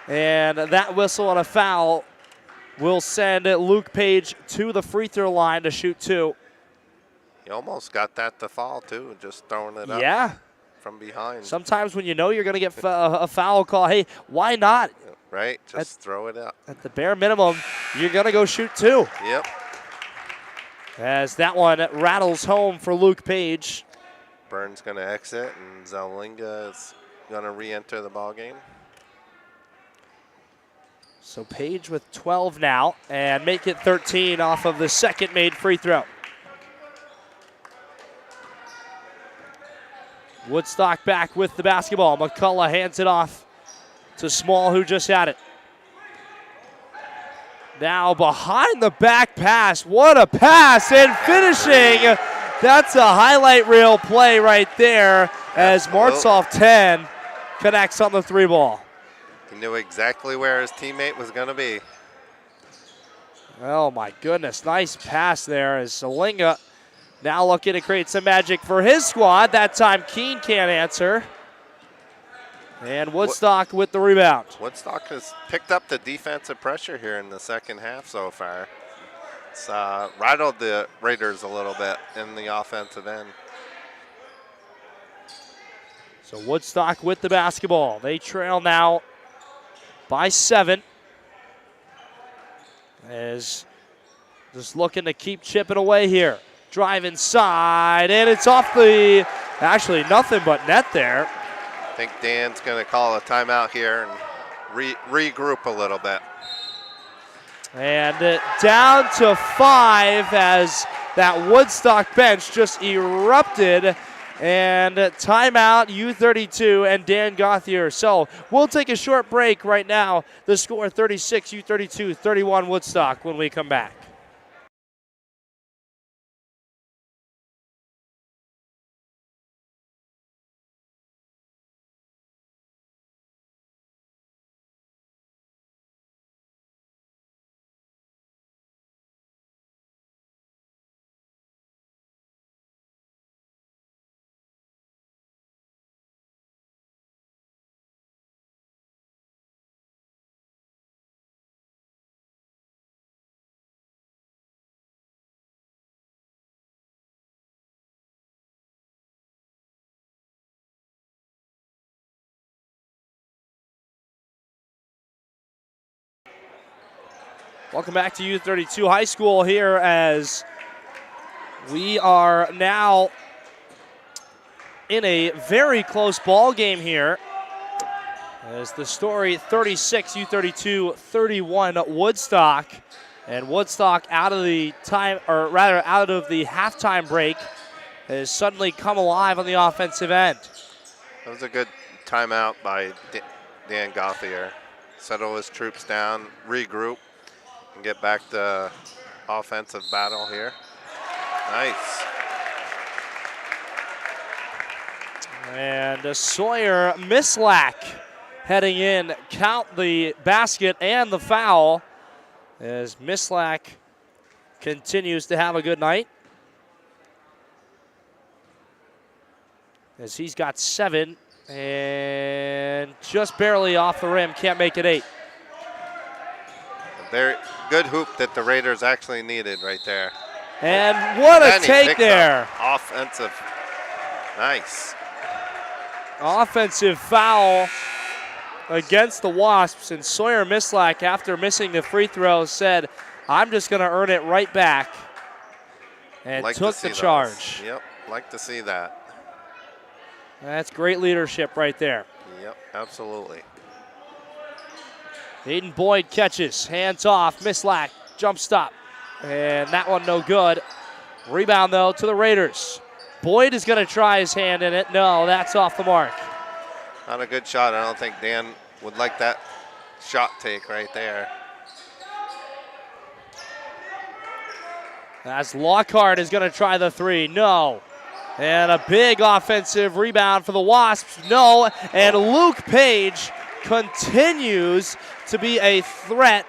And that whistle on a foul will send Luke Page to the free throw line to shoot two. He almost got that to fall, too, just throwing it up. Yeah. From behind. Sometimes when you know you're going to get a foul call, hey, why not? Right, just throw it up. At the bare minimum, you're going to go shoot two. Yep. As that one rattles home for Luke Page. Burns going to exit, and Zalinga is going to re-enter the ballgame. So Page with 12 now, and make it 13 off of the second made free throw. Woodstock back with the basketball. McCullough hands it off to Small, who just had it. Now behind the back pass. What a pass, and finishing. That's a highlight reel play right there as Martzoff 10 connects on the three ball. He knew exactly where his teammate was going to be. Oh my goodness, nice pass there as Zalinga now looking to create some magic for his squad. That time Keene can't answer. And Woodstock with the rebound. Woodstock has picked up the defensive pressure here in the second half so far. It's rattled the Raiders a little bit in the offensive end. So Woodstock with the basketball. They trail now by 7. As just looking to keep chipping away here. Drive inside, and it's off the, actually nothing but net there. I think Dan's going to call a timeout here and regroup a little bit. And down to 5 as that Woodstock bench just erupted. And timeout, U-32 and Dan Gauthier. So we'll take a short break right now. The score 36, U-32, 31 Woodstock when we come back. Welcome back to U-32 High School here as we are now in a very close ball game here. As the story 36, U-32, 31 Woodstock. And Woodstock out of the time, or rather out of the halftime break, has suddenly come alive on the offensive end. That was a good timeout by Dan Gauthier. Settle his troops down, regroup, and get back to offensive battle here. Nice. And Sawyer Mislack heading in, count the basket and the foul as Mislack continues to have a good night. As he's got 7 and just barely off the rim, can't make it 8. Very good hoop that the Raiders actually needed right there. And what a take there. Offensive, nice. Offensive foul against the Wasps, and Sawyer Mislack, after missing the free throw, said, I'm just going to earn it right back. and Like took to see the those. charge. Yep, like to see that. That's great leadership right there. Yep, absolutely. Hayden Boyd catches, hands off, Mislack, jump stop, and that one no good. Rebound though to the Raiders. Boyd is going to try his hand in it. No, that's off the mark. Not a good shot. I don't think Dan would like that shot take right there. As Lockhart is going to try the three. No. And a big offensive rebound for the Wasps. No. And Luke Page continues to be a threat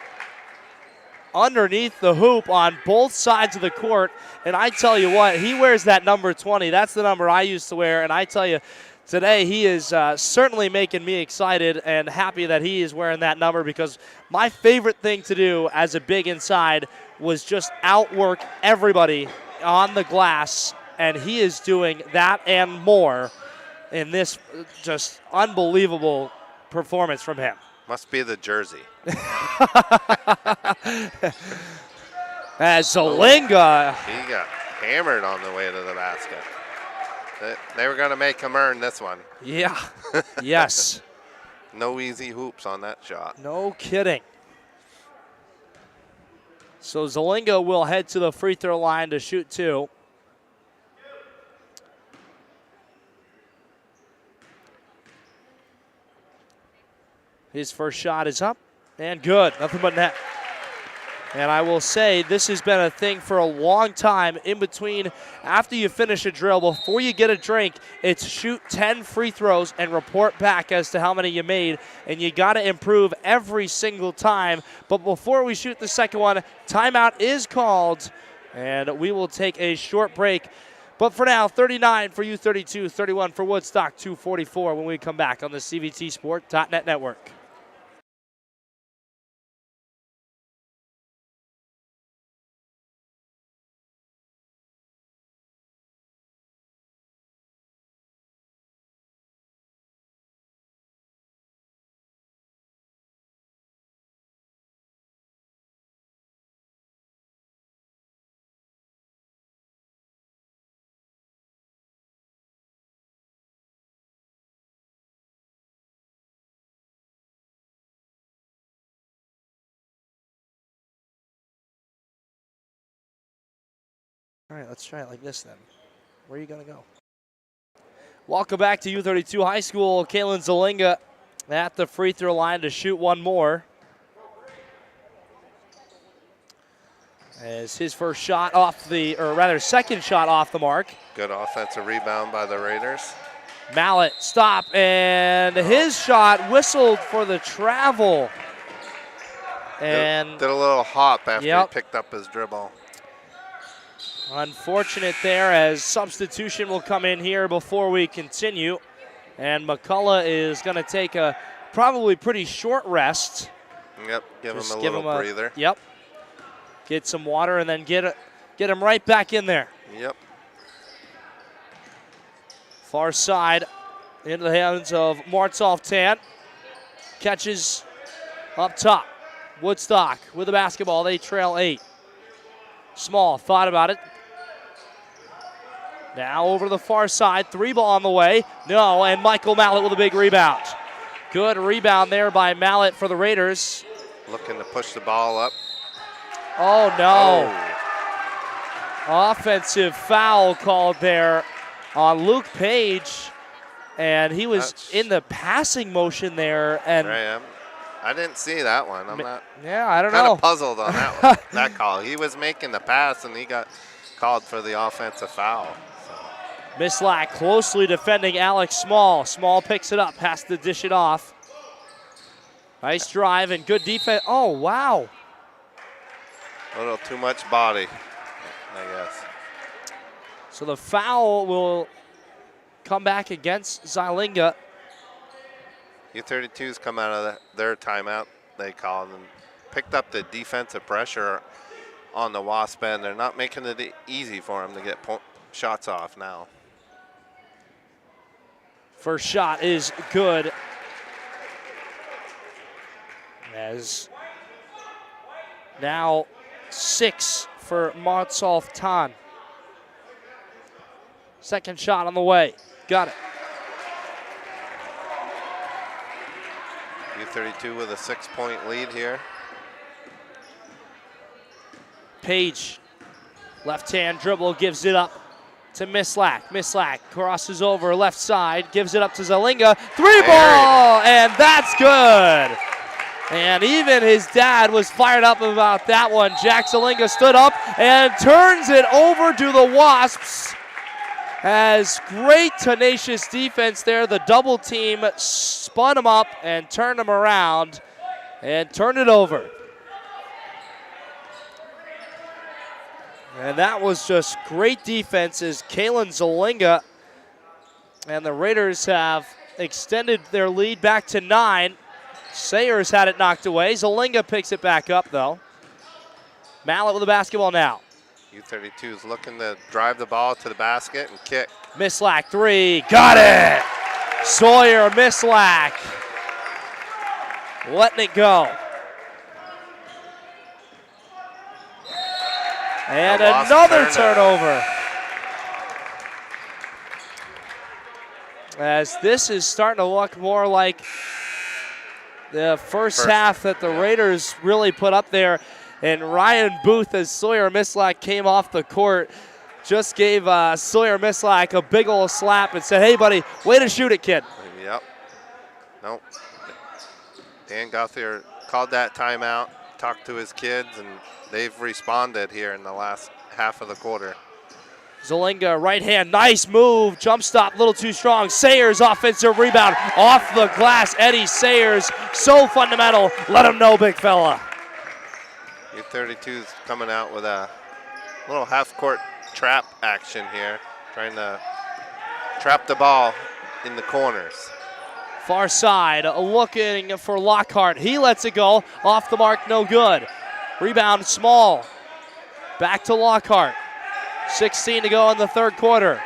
underneath the hoop on both sides of the court. And I tell you what, he wears that number 20. That's the number I used to wear. And I tell you, today he is certainly making me excited and happy that he is wearing that number, because my favorite thing to do as a big inside was just outwork everybody on the glass. And he is doing that and more in this just unbelievable performance from him. Must be the jersey. As Zalinga. He got hammered on the way to the basket. They were going to make him earn this one. Yeah. Yes. No easy hoops on that shot. No kidding. So Zalinga will head to the free throw line to shoot two. His first shot is up and good. Nothing but net. And I will say this has been a thing for a long time. In between, after you finish a drill, before you get a drink, it's shoot 10 free throws and report back as to how many you made. And you got to improve every single time. But before we shoot the second one, timeout is called. And we will take a short break. But for now, 39 for U-32, 31 for Woodstock, 2:44 when we come back on the CVTSport.net network. All right, let's try it like this then. Where are you going to go? Welcome back to U-32 High School. Kalen Zalinga at the free throw line to shoot one more. As his first shot off the, or rather second shot off the mark. Good offensive rebound by the Raiders. Mallet, stop, and his shot whistled for the travel. And did a little hop after yep. he picked up his dribble. Unfortunate there, as substitution will come in here before we continue. And McCullough is going to take a probably pretty short rest. Yep, give him a little breather. Yep. Get some water and then get him right back in there. Yep. Far side into the hands of Martsolf Tan. Catches up top. Woodstock with the basketball. They trail 8. Small thought about it. Now over to the far side. 3 ball on the way. No, and Michael Mallet with a big rebound. Good rebound there by Mallet for the Raiders. Looking to push the ball up. Oh, no. Oh. Offensive foul called there on Luke Page. And he was in the passing motion there. And right, I didn't see that one. I don't know. Kind of puzzled on that one, that call. He was making the pass, and he got called for the offensive foul. So. Mislack closely defending Alex Small. Small picks it up, has to dish it off. Nice drive and good defense. Oh, wow. A little too much body, I guess. So the foul will come back against Zalinga. U-32's come out of their timeout, they called, and picked up the defensive pressure on the Wasp end. They're not making it easy for them to get shots off now. First shot is good. As now 6 for Martsolf Tan. Second shot on the way. Got it. U-32 with a 6-point lead here. Page, left-hand dribble, gives it up to Mislack. Mislack crosses over left side, gives it up to Zelinga. Three ball, and that's good. And even his dad was fired up about that one. Jack Zelinga stood up and turns it over to the Wasps. Has great tenacious defense there. The double team spun him up and turned him around and turned it over. And that was just great defense as Kalen Zelinga and the Raiders have extended their lead back to 9. Sayers had it knocked away. Zelinga picks it back up though. Mallet with the basketball now. U-32 is looking to drive the ball to the basket and kick. Mislack three, got it! Sawyer Mislack letting it go. And another turnover. As this is starting to look more like the first half that the Raiders really put up there. And Ryan Booth, as Sawyer Mislack came off the court, just gave Sawyer Mislack a big old slap and said, hey, buddy, way to shoot it, kid. Yep. Nope. Dan Guthier called that timeout, talked to his kids, and they've responded here in the last half of the quarter. Zelinga, right hand, nice move. Jump stop, a little too strong. Sayers, offensive rebound, off the glass. Eddie Sayers, so fundamental. Let him know, big fella. U-32's coming out with a little half-court trap action here, trying to trap the ball in the corners. Far side, looking for Lockhart. He lets it go. Off the mark, no good. Rebound, Small. Back to Lockhart. 16 to go in the third quarter.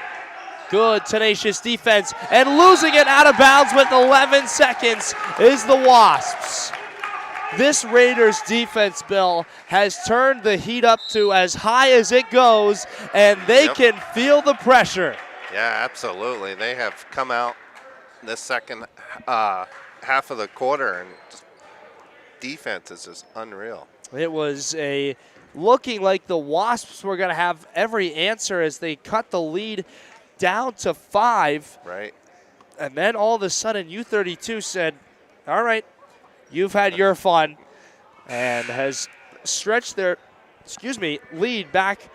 Good, tenacious defense. And losing it out of bounds with 11 seconds is the Wasps. This Raiders defense, Bill, has turned the heat up to as high as it goes, and they can feel the pressure. Yeah, absolutely. They have come out this second half of the quarter, and defense is just unreal. It was looking like the Wasps were going to have every answer as they cut the lead down to 5. Right. And then all of a sudden, U-32 said, all right, you've had your fun, and has stretched their, lead back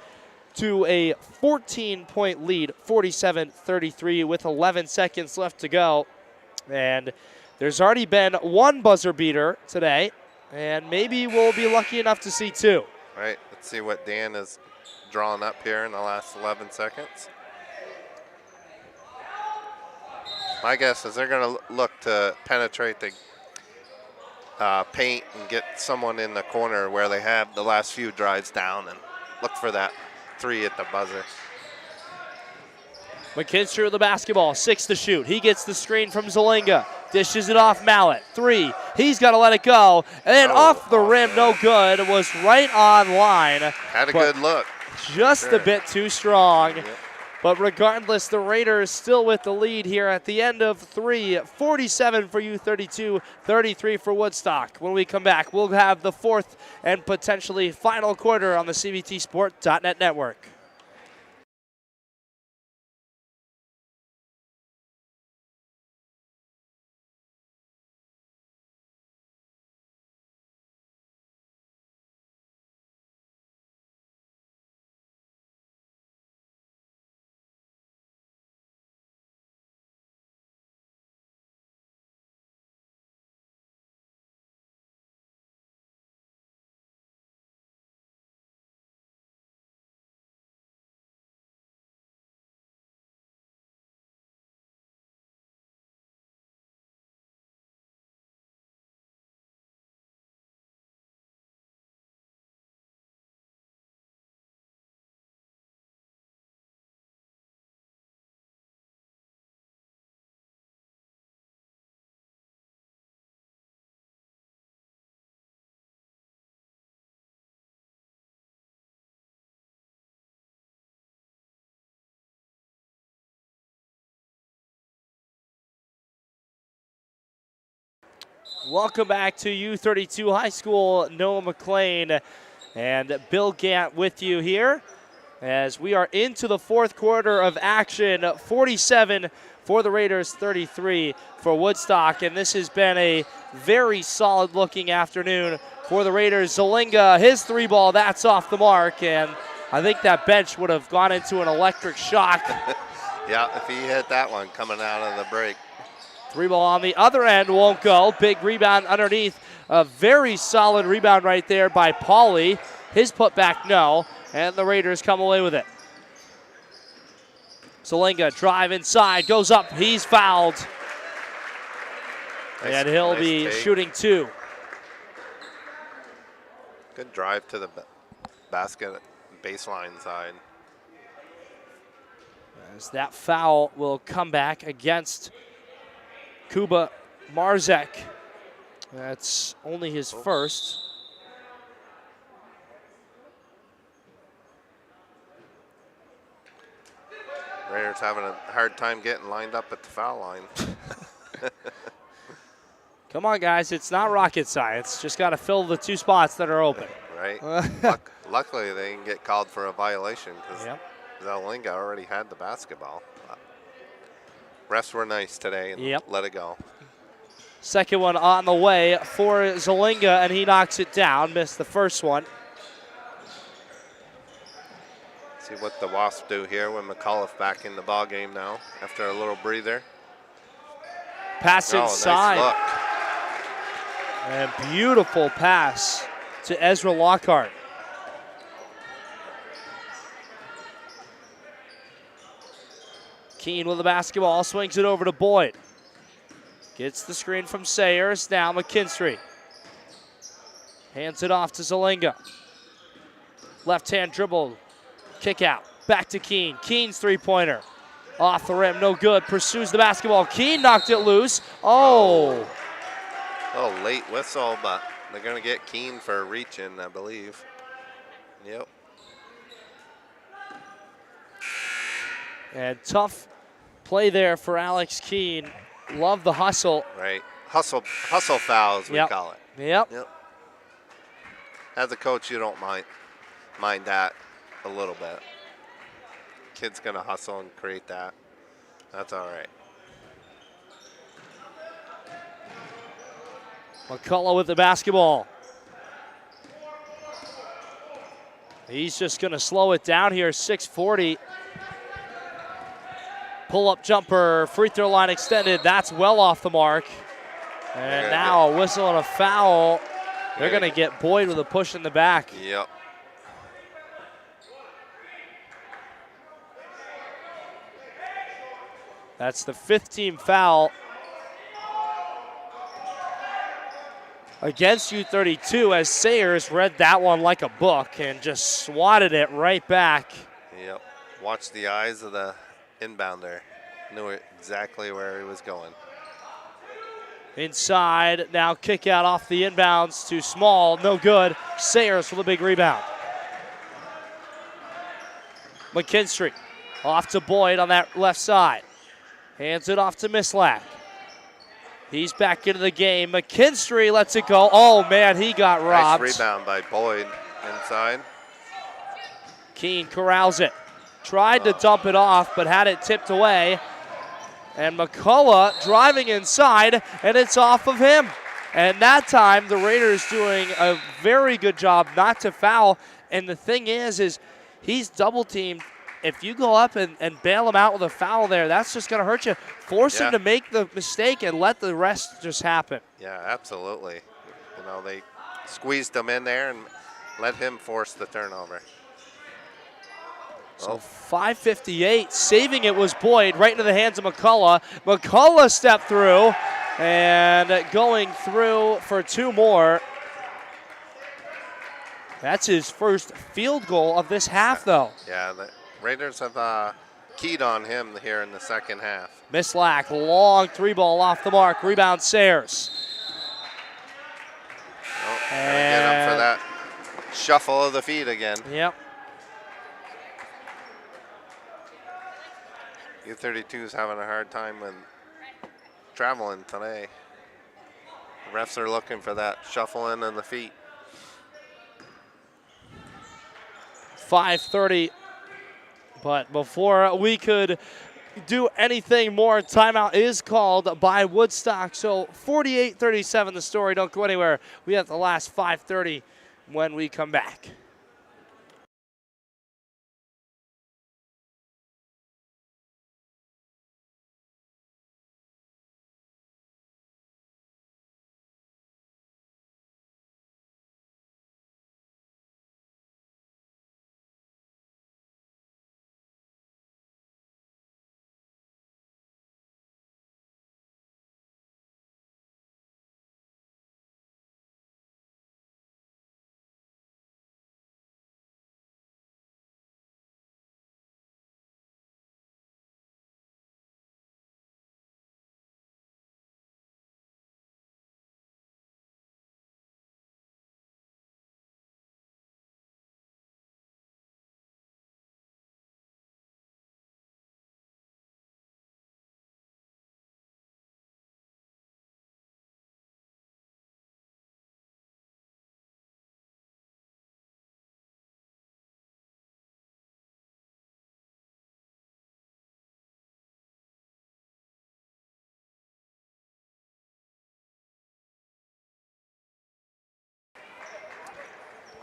to a 14-point lead, 47-33 with 11 seconds left to go. And there's already been one buzzer beater today, and maybe we'll be lucky enough to see 2. Right, let's see what Dan has drawn up here in the last 11 seconds. My guess is they're going to look to penetrate the paint and get someone in the corner where they have the last few drives down and look for that 3 at the buzzer. McKinstry with the basketball, 6 to shoot. He gets the screen from Zelinga, dishes it off Mallet. 3, he's got to let it go. And then off the rim, no good. It was right on line. Had a good look. Just a bit too strong. Yep. But regardless, the Raiders still with the lead here at the end of 3. 47 for U-32, 33 for Woodstock. When we come back, we'll have the fourth and potentially final quarter on the CBTSport.net network. Welcome back to U-32 High School. Noah McLean and Bill Gant with you here as we are into the fourth quarter of action. 47 for the Raiders, 33 for Woodstock. And this has been a very solid looking afternoon for the Raiders. Zelinga, his three ball, that's off the mark. And I think that bench would have gone into an electric shock. Yeah, if he hit that one coming out of the break. Three ball on the other end won't go. Big rebound underneath. A very solid rebound right there by Pauly. His putback, no. And the Raiders come away with it. Zelinga, drive inside, goes up. He's fouled. And he'll be shooting two. Good drive to the basket baseline side. As that foul will come back against Kuba Marzek. That's only his first. Raiders having a hard time getting lined up at the foul line. Come on, guys. It's not rocket science. Just got to fill the two spots that are open. Right. Luckily, they didn't get called for a violation because Zelinga already had the basketball. Refs were nice today and let it go. Second one on the way for Zelinga, and he knocks it down. Missed the first one. See what the Wasps do here when McAuliffe back in the ball game now after a little breather. Pass inside. Nice look. And beautiful pass to Ezra Lockhart. Keene with the basketball, swings it over to Boyd. Gets the screen from Sayers, now McKinstry. Hands it off to Zelinga. Left-hand dribble, kick out, back to Keene. Keene's three-pointer, off the rim, no good, pursues the basketball. Keene knocked it loose, oh. A little late whistle, but they're gonna get Keene for reaching, I believe. Yep. And tough play there for Alex Keene. Love the hustle. Right. Hustle fouls, we call it. Yep. As a coach, you don't mind that a little bit. Kid's gonna hustle and create that. That's all right. McCullough with the basketball. He's just gonna slow it down here, 6:40. Pull-up jumper, free throw line extended. That's well off the mark. And now a whistle and a foul. They're going to get Boyd with a push in the back. Yep. That's the fifth team foul against U-32 as Sayers read that one like a book and just swatted it right back. Yep. Watch the eyes of the inbounder. Knew exactly where he was going. Inside, now kick out off the inbounds to Small, no good. Sayers for the big rebound. McKinstry off to Boyd on that left side. Hands it off to Mislack. He's back into the game. McKinstry lets it go. Oh man, he got robbed. Nice rebound by Boyd inside. Keene corrals it. Tried to dump it off, but had it tipped away. And McCullough driving inside, and it's off of him. And that time, the Raiders doing a very good job not to foul. And the thing is he's double-teamed. If you go up and bail him out with a foul there, that's just going to hurt you. Force him to make the mistake and let the rest just happen. Yeah, absolutely. You know, they squeezed him in there and let him force the turnover. So 5:58, saving it was Boyd, right into the hands of McCullough. McCullough stepped through and going through for two more. That's his first field goal of this half, though. Yeah, the Raiders have keyed on him here in the second half. Mislack, long three ball off the mark. Rebound Sayers. Oh, and get him for that shuffle of the feet again. Yep. U-32 is having a hard time with traveling today. Refs are looking for that shuffling in the feet. 5:30, but before we could do anything more, timeout is called by Woodstock. So 48-37 the story. Don't go anywhere. We have the last 5:30 when we come back.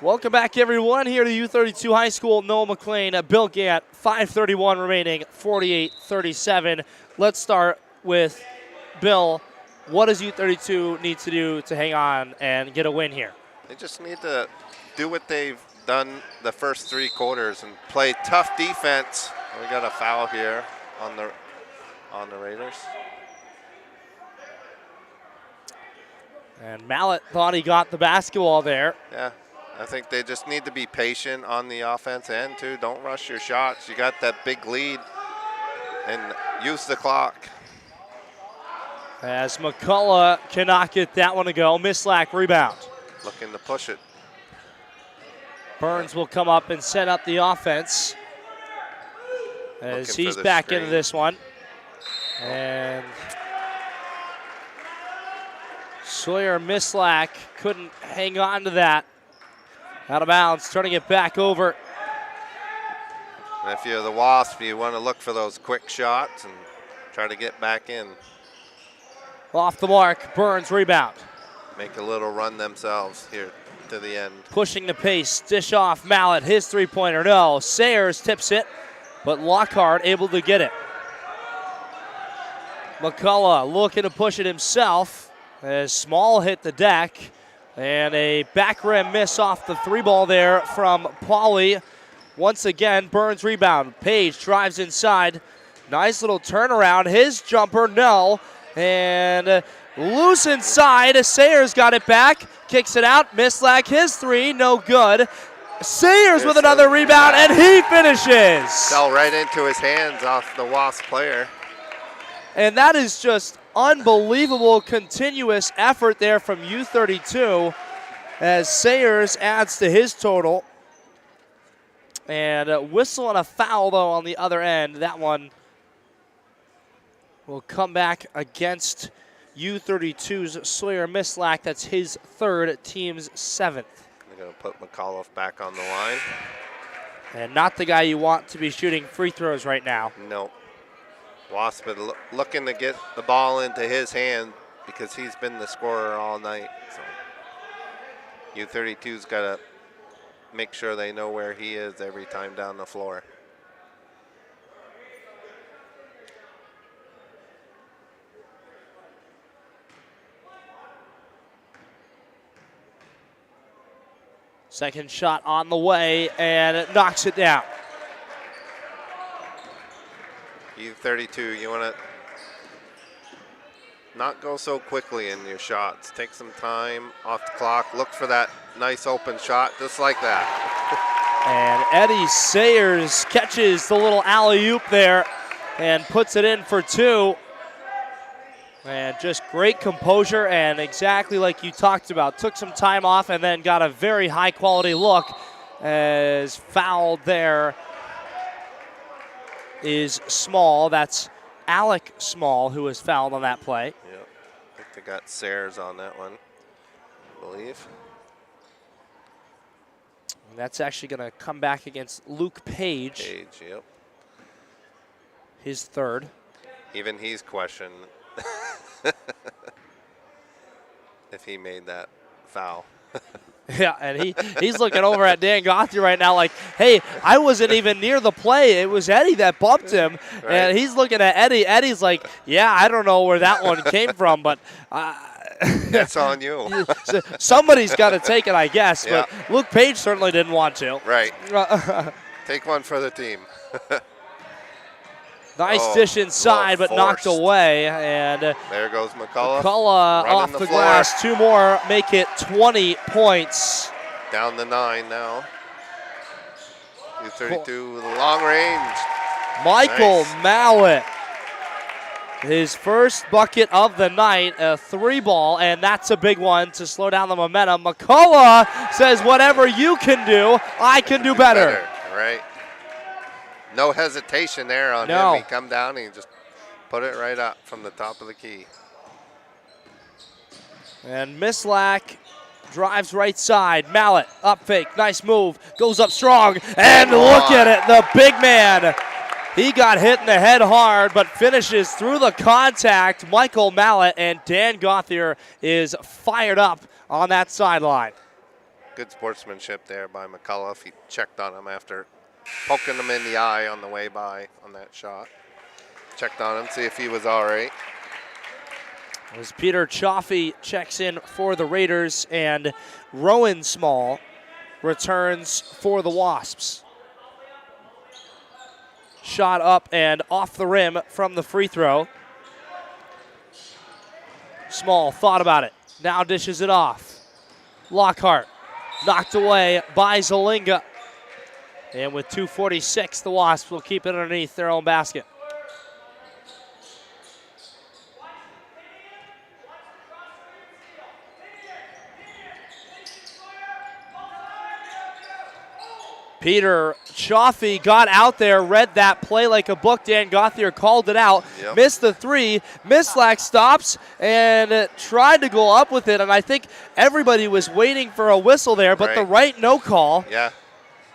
Welcome back, everyone, here to U-32 High School. Noah McLean, Bill Gant, 5:31 remaining, 48-37. Let's start with Bill. What does U-32 need to do to hang on and get a win here? They just need to do what they've done the first 3 quarters and play tough defense. We got a foul here on the Raiders. And Mallett thought he got the basketball there. Yeah. I think they just need to be patient on the offense end, too. Don't rush your shots. You got that big lead, and use the clock. As McCullough cannot get that one to go. Mislack rebound. Looking to push it. Burns will come up and set up the offense as Looking he's for the back screen. into this one. And Sawyer Mislack couldn't hang on to that. Out of bounds, turning it back over. And if you're the Wasp, you want to look for those quick shots and try to get back in. Off the mark, Burns rebound. Make a little run themselves here to the end. Pushing the pace, dish off Mallett, his three-pointer, no. Sayers tips it, but Lockhart able to get it. McCullough looking to push it himself as Small hit the deck. And a back rim miss off the 3 ball there from Pauly. Once again, Burns rebound. Page drives inside. Nice little turnaround. His jumper, no. And loose inside. Sayers got it back. Kicks it out. Mislack, his 3, no good. Sayers with another rebound, and he finishes. Fell right into his hands off the Wasp player. And that is just unbelievable continuous effort there from U-32 as Sayers adds to his total. And a whistle and a foul, though, on the other end. That one will come back against U-32's Sawyer Mislack. That's his 3rd, team's 7th. They're going to put McAuliffe back on the line. And not the guy you want to be shooting free throws right now. No. Wasp looking to get the ball into his hand because he's been the scorer all night. So U-32's got to make sure they know where he is every time down the floor. Second shot on the way, and it knocks it down. U-32, you want to not go so quickly in your shots. Take some time off the clock. Look for that nice open shot, just like that. And Eddie Sayers catches the little alley-oop there and puts it in for 2. And just great composure, and exactly like you talked about, took some time off and then got a very high-quality look as fouled there is Small. That's Alec Small who was fouled on that play. Yep. I think They got Sayers on that one, I believe. And that's actually going to come back against Luke Page. Page, yep. His third. Even he's questioned if he made that foul. Yeah, and he's looking over at Dan Gothard right now like, hey, I wasn't even near the play. It was Eddie that bumped him. Right. And he's looking at Eddie. Eddie's like, yeah, I don't know where that one came from, but That's on you. Somebody's got to take it, I guess. Yeah. But Luke Page certainly didn't want to. Right. Take one for the team. Nice dish inside, but knocked away. And there goes McCullough. McCullough off the glass. 2 more, make it 20 points. Down to 9 now. U-32 with long range. Michael Nice. Mallett. His first bucket of the night, a 3-ball, and that's a big one to slow down the momentum. McCullough says, whatever you can do, I can do better. Right. No hesitation there on No. him. He come down and he just put it right up from the top of the key. And Mislack drives right side. Mallett, up fake, nice move, goes up strong, and look at it, the big man. He got hit in the head hard, but finishes through the contact. Michael Mallett, and Dan Gothard is fired up on that sideline. Good sportsmanship there by McCullough. He checked on him after poking him in the eye on the way by on that shot. Checked on him, see if he was all right. As Peter Chaffee checks in for the Raiders, and Rowan Small returns for the Wasps. Shot up and off the rim from the free throw. Small thought about it, now dishes it off. Lockhart knocked away by Zalinga. And with 2:46, the Wasps will keep it underneath their own basket. Peter Chaffee got out there, read that play like a book. Dan Gothard called it out, missed the 3. Mislack stops and tried to go up with it, and I think everybody was waiting for a whistle there, but the right no call. Yeah.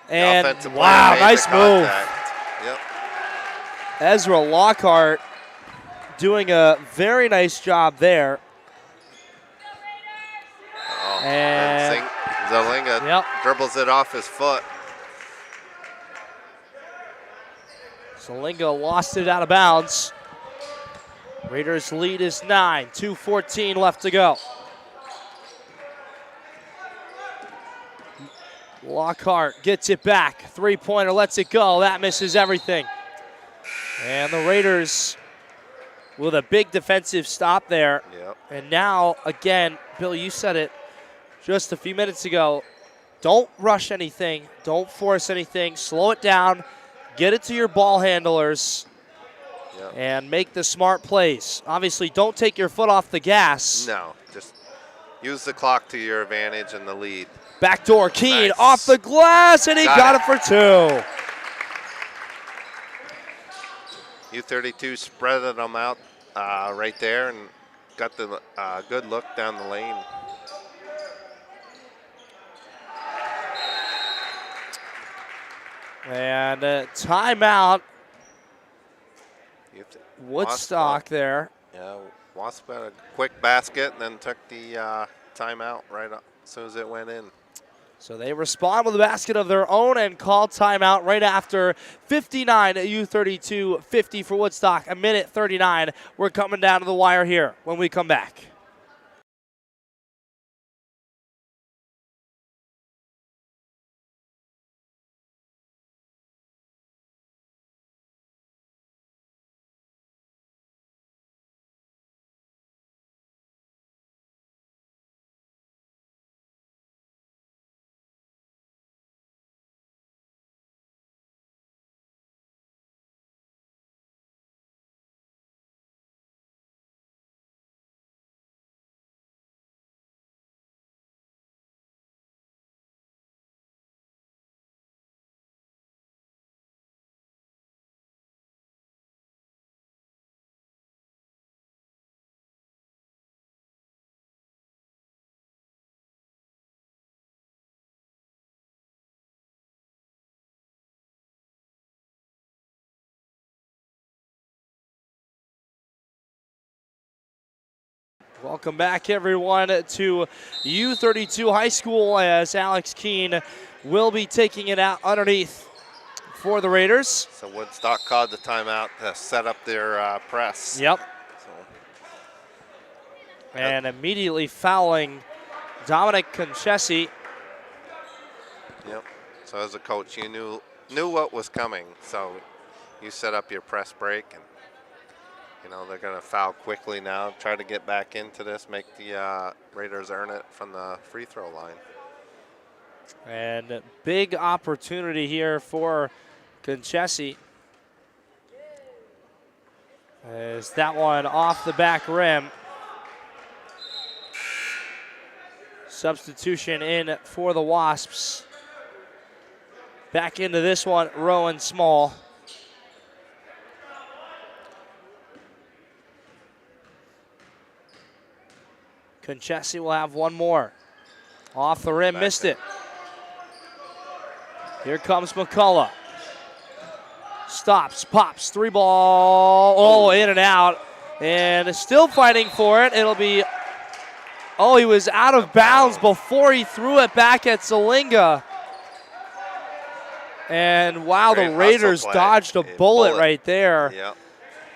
And wow, nice move. Yep. Ezra Lockhart doing a very nice job there. And Zalinga dribbles it off his foot. Zalinga lost it out of bounds. Raiders lead is 9, 2:14 left to go. Lockhart gets it back. 3-pointer, lets it go. That misses everything. And the Raiders with a big defensive stop there. Yep. And now, again, Bill, you said it just a few minutes ago. Don't rush anything. Don't force anything. Slow it down. Get it to your ball handlers. Yep. And make the smart plays. Obviously, don't take your foot off the gas. No, just use the clock to your advantage and the lead. Backdoor Keene off the glass, and he got it for 2. U-32 spreading them out right there and got the good look down the lane. And timeout. Woodstock there. Yeah, Wasp had a quick basket and then took the timeout right up as soon as it went in. So they respond with a basket of their own and call timeout right after 59 at U-32, 50 for Woodstock, a minute 39. We're coming down to the wire here when we come back. Welcome back, everyone, to U-32 High School as Alex Keene will be taking it out underneath for the Raiders. So Woodstock called the timeout to set up their press. Yep. So, and immediately fouling Dominic Conchesi. yep. So as a coach, you knew what was coming. So you set up your press break, and they're going to foul quickly now, try to get back into this, make the Raiders earn it from the free throw line. And big opportunity here for Conchesi. As that one off the back rim. Substitution in for the Wasps. Back into this one, Rowan Small. Conchesi will have one more. Off the rim, missed it. Here comes McCullough. Stops, pops, three ball. Oh, in and out. And still fighting for it. It'll be, he was out of bounds before he threw it back at Zelinga. And wow, the Raiders dodged a bullet right there. Yep.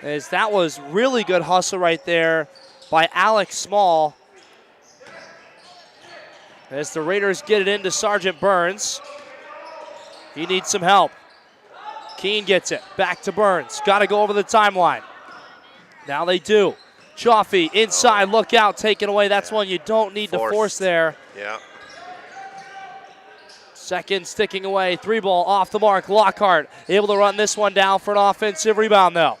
As that was really good hustle right there by Alex Small. As the Raiders get it into Sergeant Burns. He needs some help. Keene gets it. Back to Burns. Got to go over the timeline. Now they do. Chaffee inside. Look out. Taken away. That's one you don't need to force there. Yeah. Second sticking away. Three ball off the mark. Lockhart able to run this one down for an offensive rebound, though.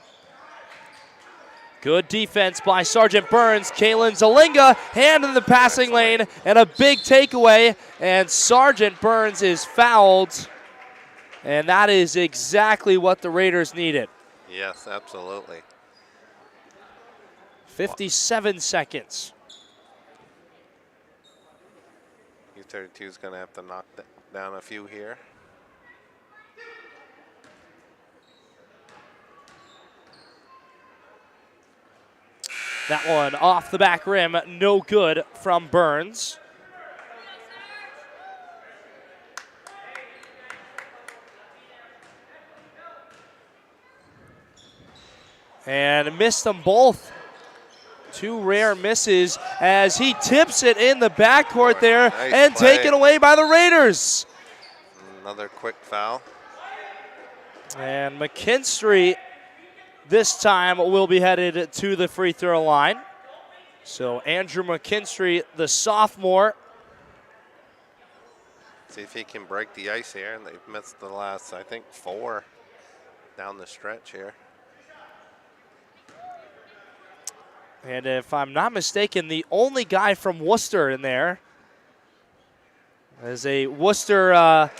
Good defense by Sergeant Burns. Kalen Zelinga, hand in the passing lane, and a big takeaway. And Sergeant Burns is fouled. And that is exactly what the Raiders needed. Yes, absolutely. 57 seconds. U-32 is going to have to knock down a few here. That one off the back rim, no good from Burns. And missed them both. Two rare misses as he tips it in the backcourt there and taken away by the Raiders. Another quick foul. And McKinstry this time will be headed to the free throw line. So Andrew McKinstry, the sophomore. See if he can break the ice here. And they've missed the last, I think, 4 down the stretch here. And if I'm not mistaken, the only guy from Worcester in there is a Worcester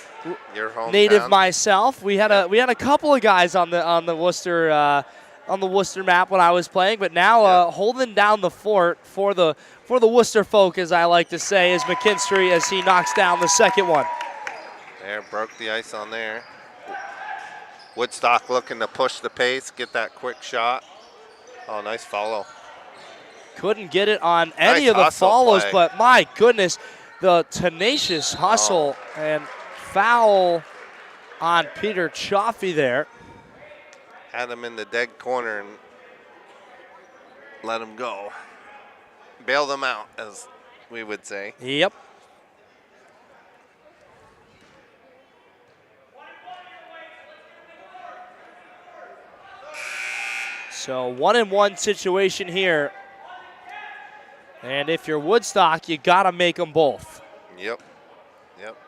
native myself. We had a couple of guys on the Worcester map when I was playing, but now holding down the fort for the Worcester folk, as I like to say, is McKinstry as he knocks down the second one. There, broke the ice on there. Woodstock looking to push the pace, get that quick shot. Oh, nice follow. Couldn't get it on any of the follows, but my goodness, the tenacious hustle and foul on Peter Chaffee there. Had him in the dead corner and let him go. Bail them out, as we would say. Yep. So 1-and-1 situation here. And if you're Woodstock, you got to make them both. Yep.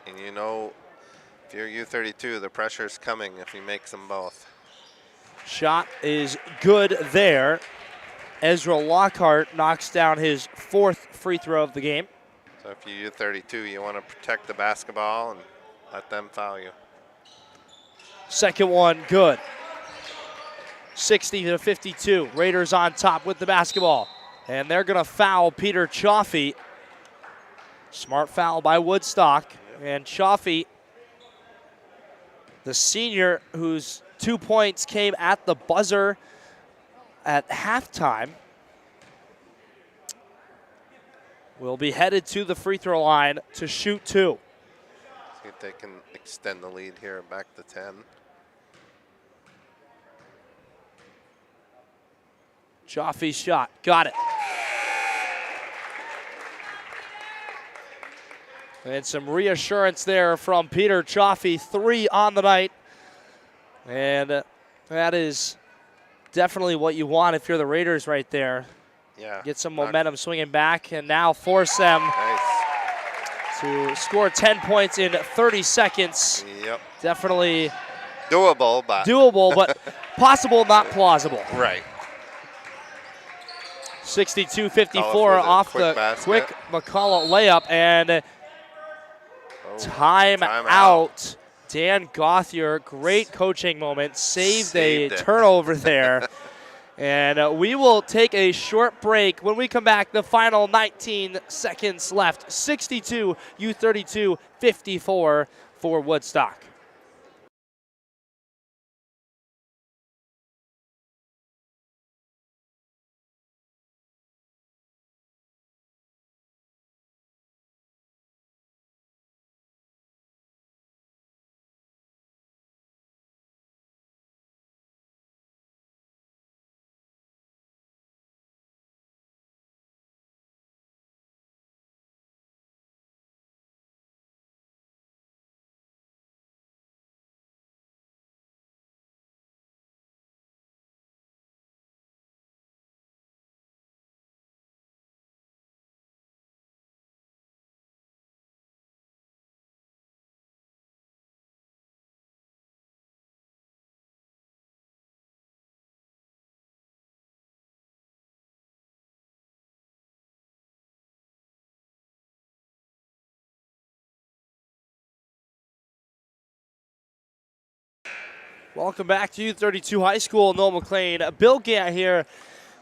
And if you're U-32, the pressure's coming if he makes them both. Shot is good there. Ezra Lockhart knocks down his 4th free throw of the game. So if you're U-32, you want to protect the basketball and let them foul you. Second one, good. 60-52. Raiders on top with the basketball. And they're going to foul Peter Chaffee. Smart foul by Woodstock. And Chaffee, the senior whose 2 points came at the buzzer at halftime. will be headed to the free throw line to shoot 2. See if they can extend the lead here back to 10. Chaffee's shot. Got it. And some reassurance there from Peter Chaffee. 3 on the night. And that is definitely what you want if you're the Raiders right there. Yeah. Get some momentum swinging back and now force them to score 10 points in 30 seconds. Yep. Definitely doable, but possible, not plausible. Right. 62-54 off the quick McCullough layup, and time out. Dan Gothier, great coaching moment, saved a turnover there. And we will take a short break. When we come back, the final 19 seconds left. 62 U-32, 54 for Woodstock. Welcome back to U-32 High School. Noel McLean, Bill Gant here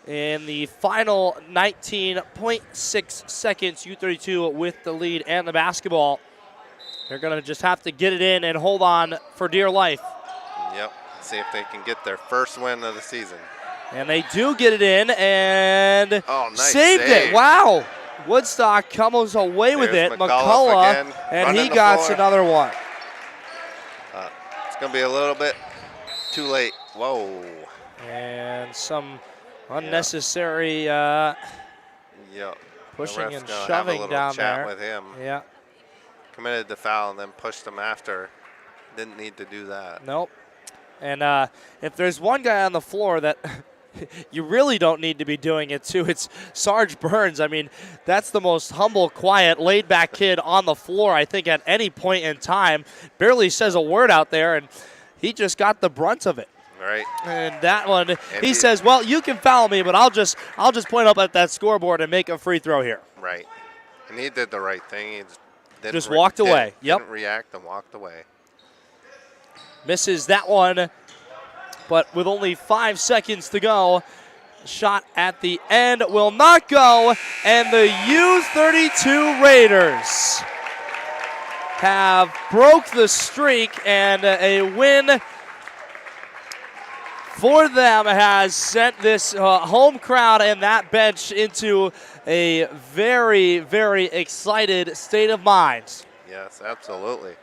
in the final 19.6 seconds. U-32 with the lead and the basketball. They're going to just have to get it in and hold on for dear life. Yep. See if they can get their first win of the season. And they do get it in and nice saved save. it. Wow. Woodstock comes away with it. McCullough, and he got another one. It's going to be a little bit too late. Whoa. And some unnecessary pushing and shoving down there. With him. Yeah. Committed the foul and then pushed him after. Didn't need to do that. Nope. And if there's one guy on the floor that you really don't need to be doing it to, it's Sarge Burns. I mean, that's the most humble, quiet, laid-back kid on the floor, I think, at any point in time. Barely says a word out there, and he just got the brunt of it. Right. And that one, he says, well, you can foul me, but I'll just point up at that scoreboard and make a free throw here. Right. And he did the right thing. He just walked away. Didn't react and walked away. Misses that one, but with only 5 seconds to go, shot at the end will not go, and the U-32 Raiders have broke the streak, and a win for them has sent this home crowd and that bench into a very, very excited state of mind. Yes, absolutely.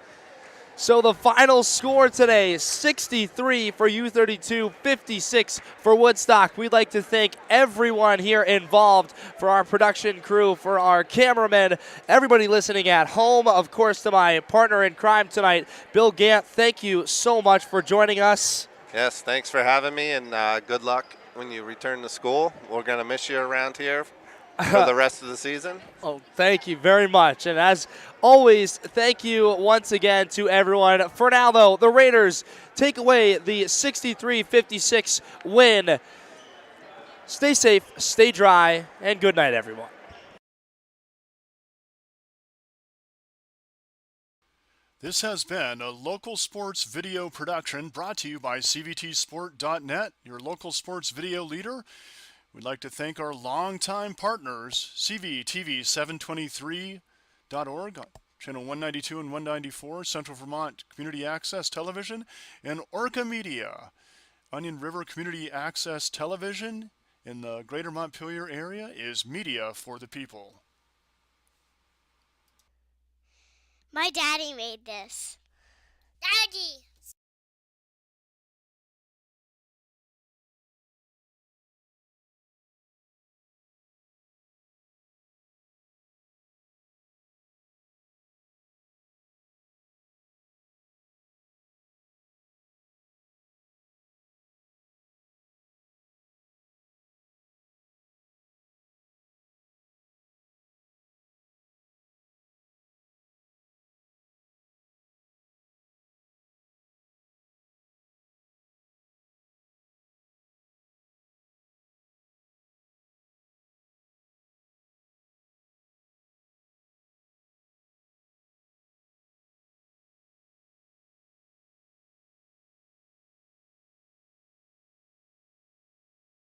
So the final score today, 63 for U-32, 56 for Woodstock. We'd like to thank everyone here involved, for our production crew, for our cameramen, everybody listening at home. Of course, to my partner in crime tonight, Bill Gant, thank you so much for joining us. Yes, thanks for having me, and good luck when you return to school. We're going to miss you around here for the rest of the season. Oh, thank you very much. And as always, thank you once again to everyone. For now, though, the Raiders take away the 63-56 win. Stay safe, stay dry, and good night, everyone. This has been a local sports video production brought to you by CVTsport.net, your local sports video leader. We'd like to thank our longtime partners, CVTV723.org, channel 192 and 194, Central Vermont Community Access Television, and Orca Media, Onion River Community Access Television in the greater Montpelier area is media for the people. My daddy made this. Daddy!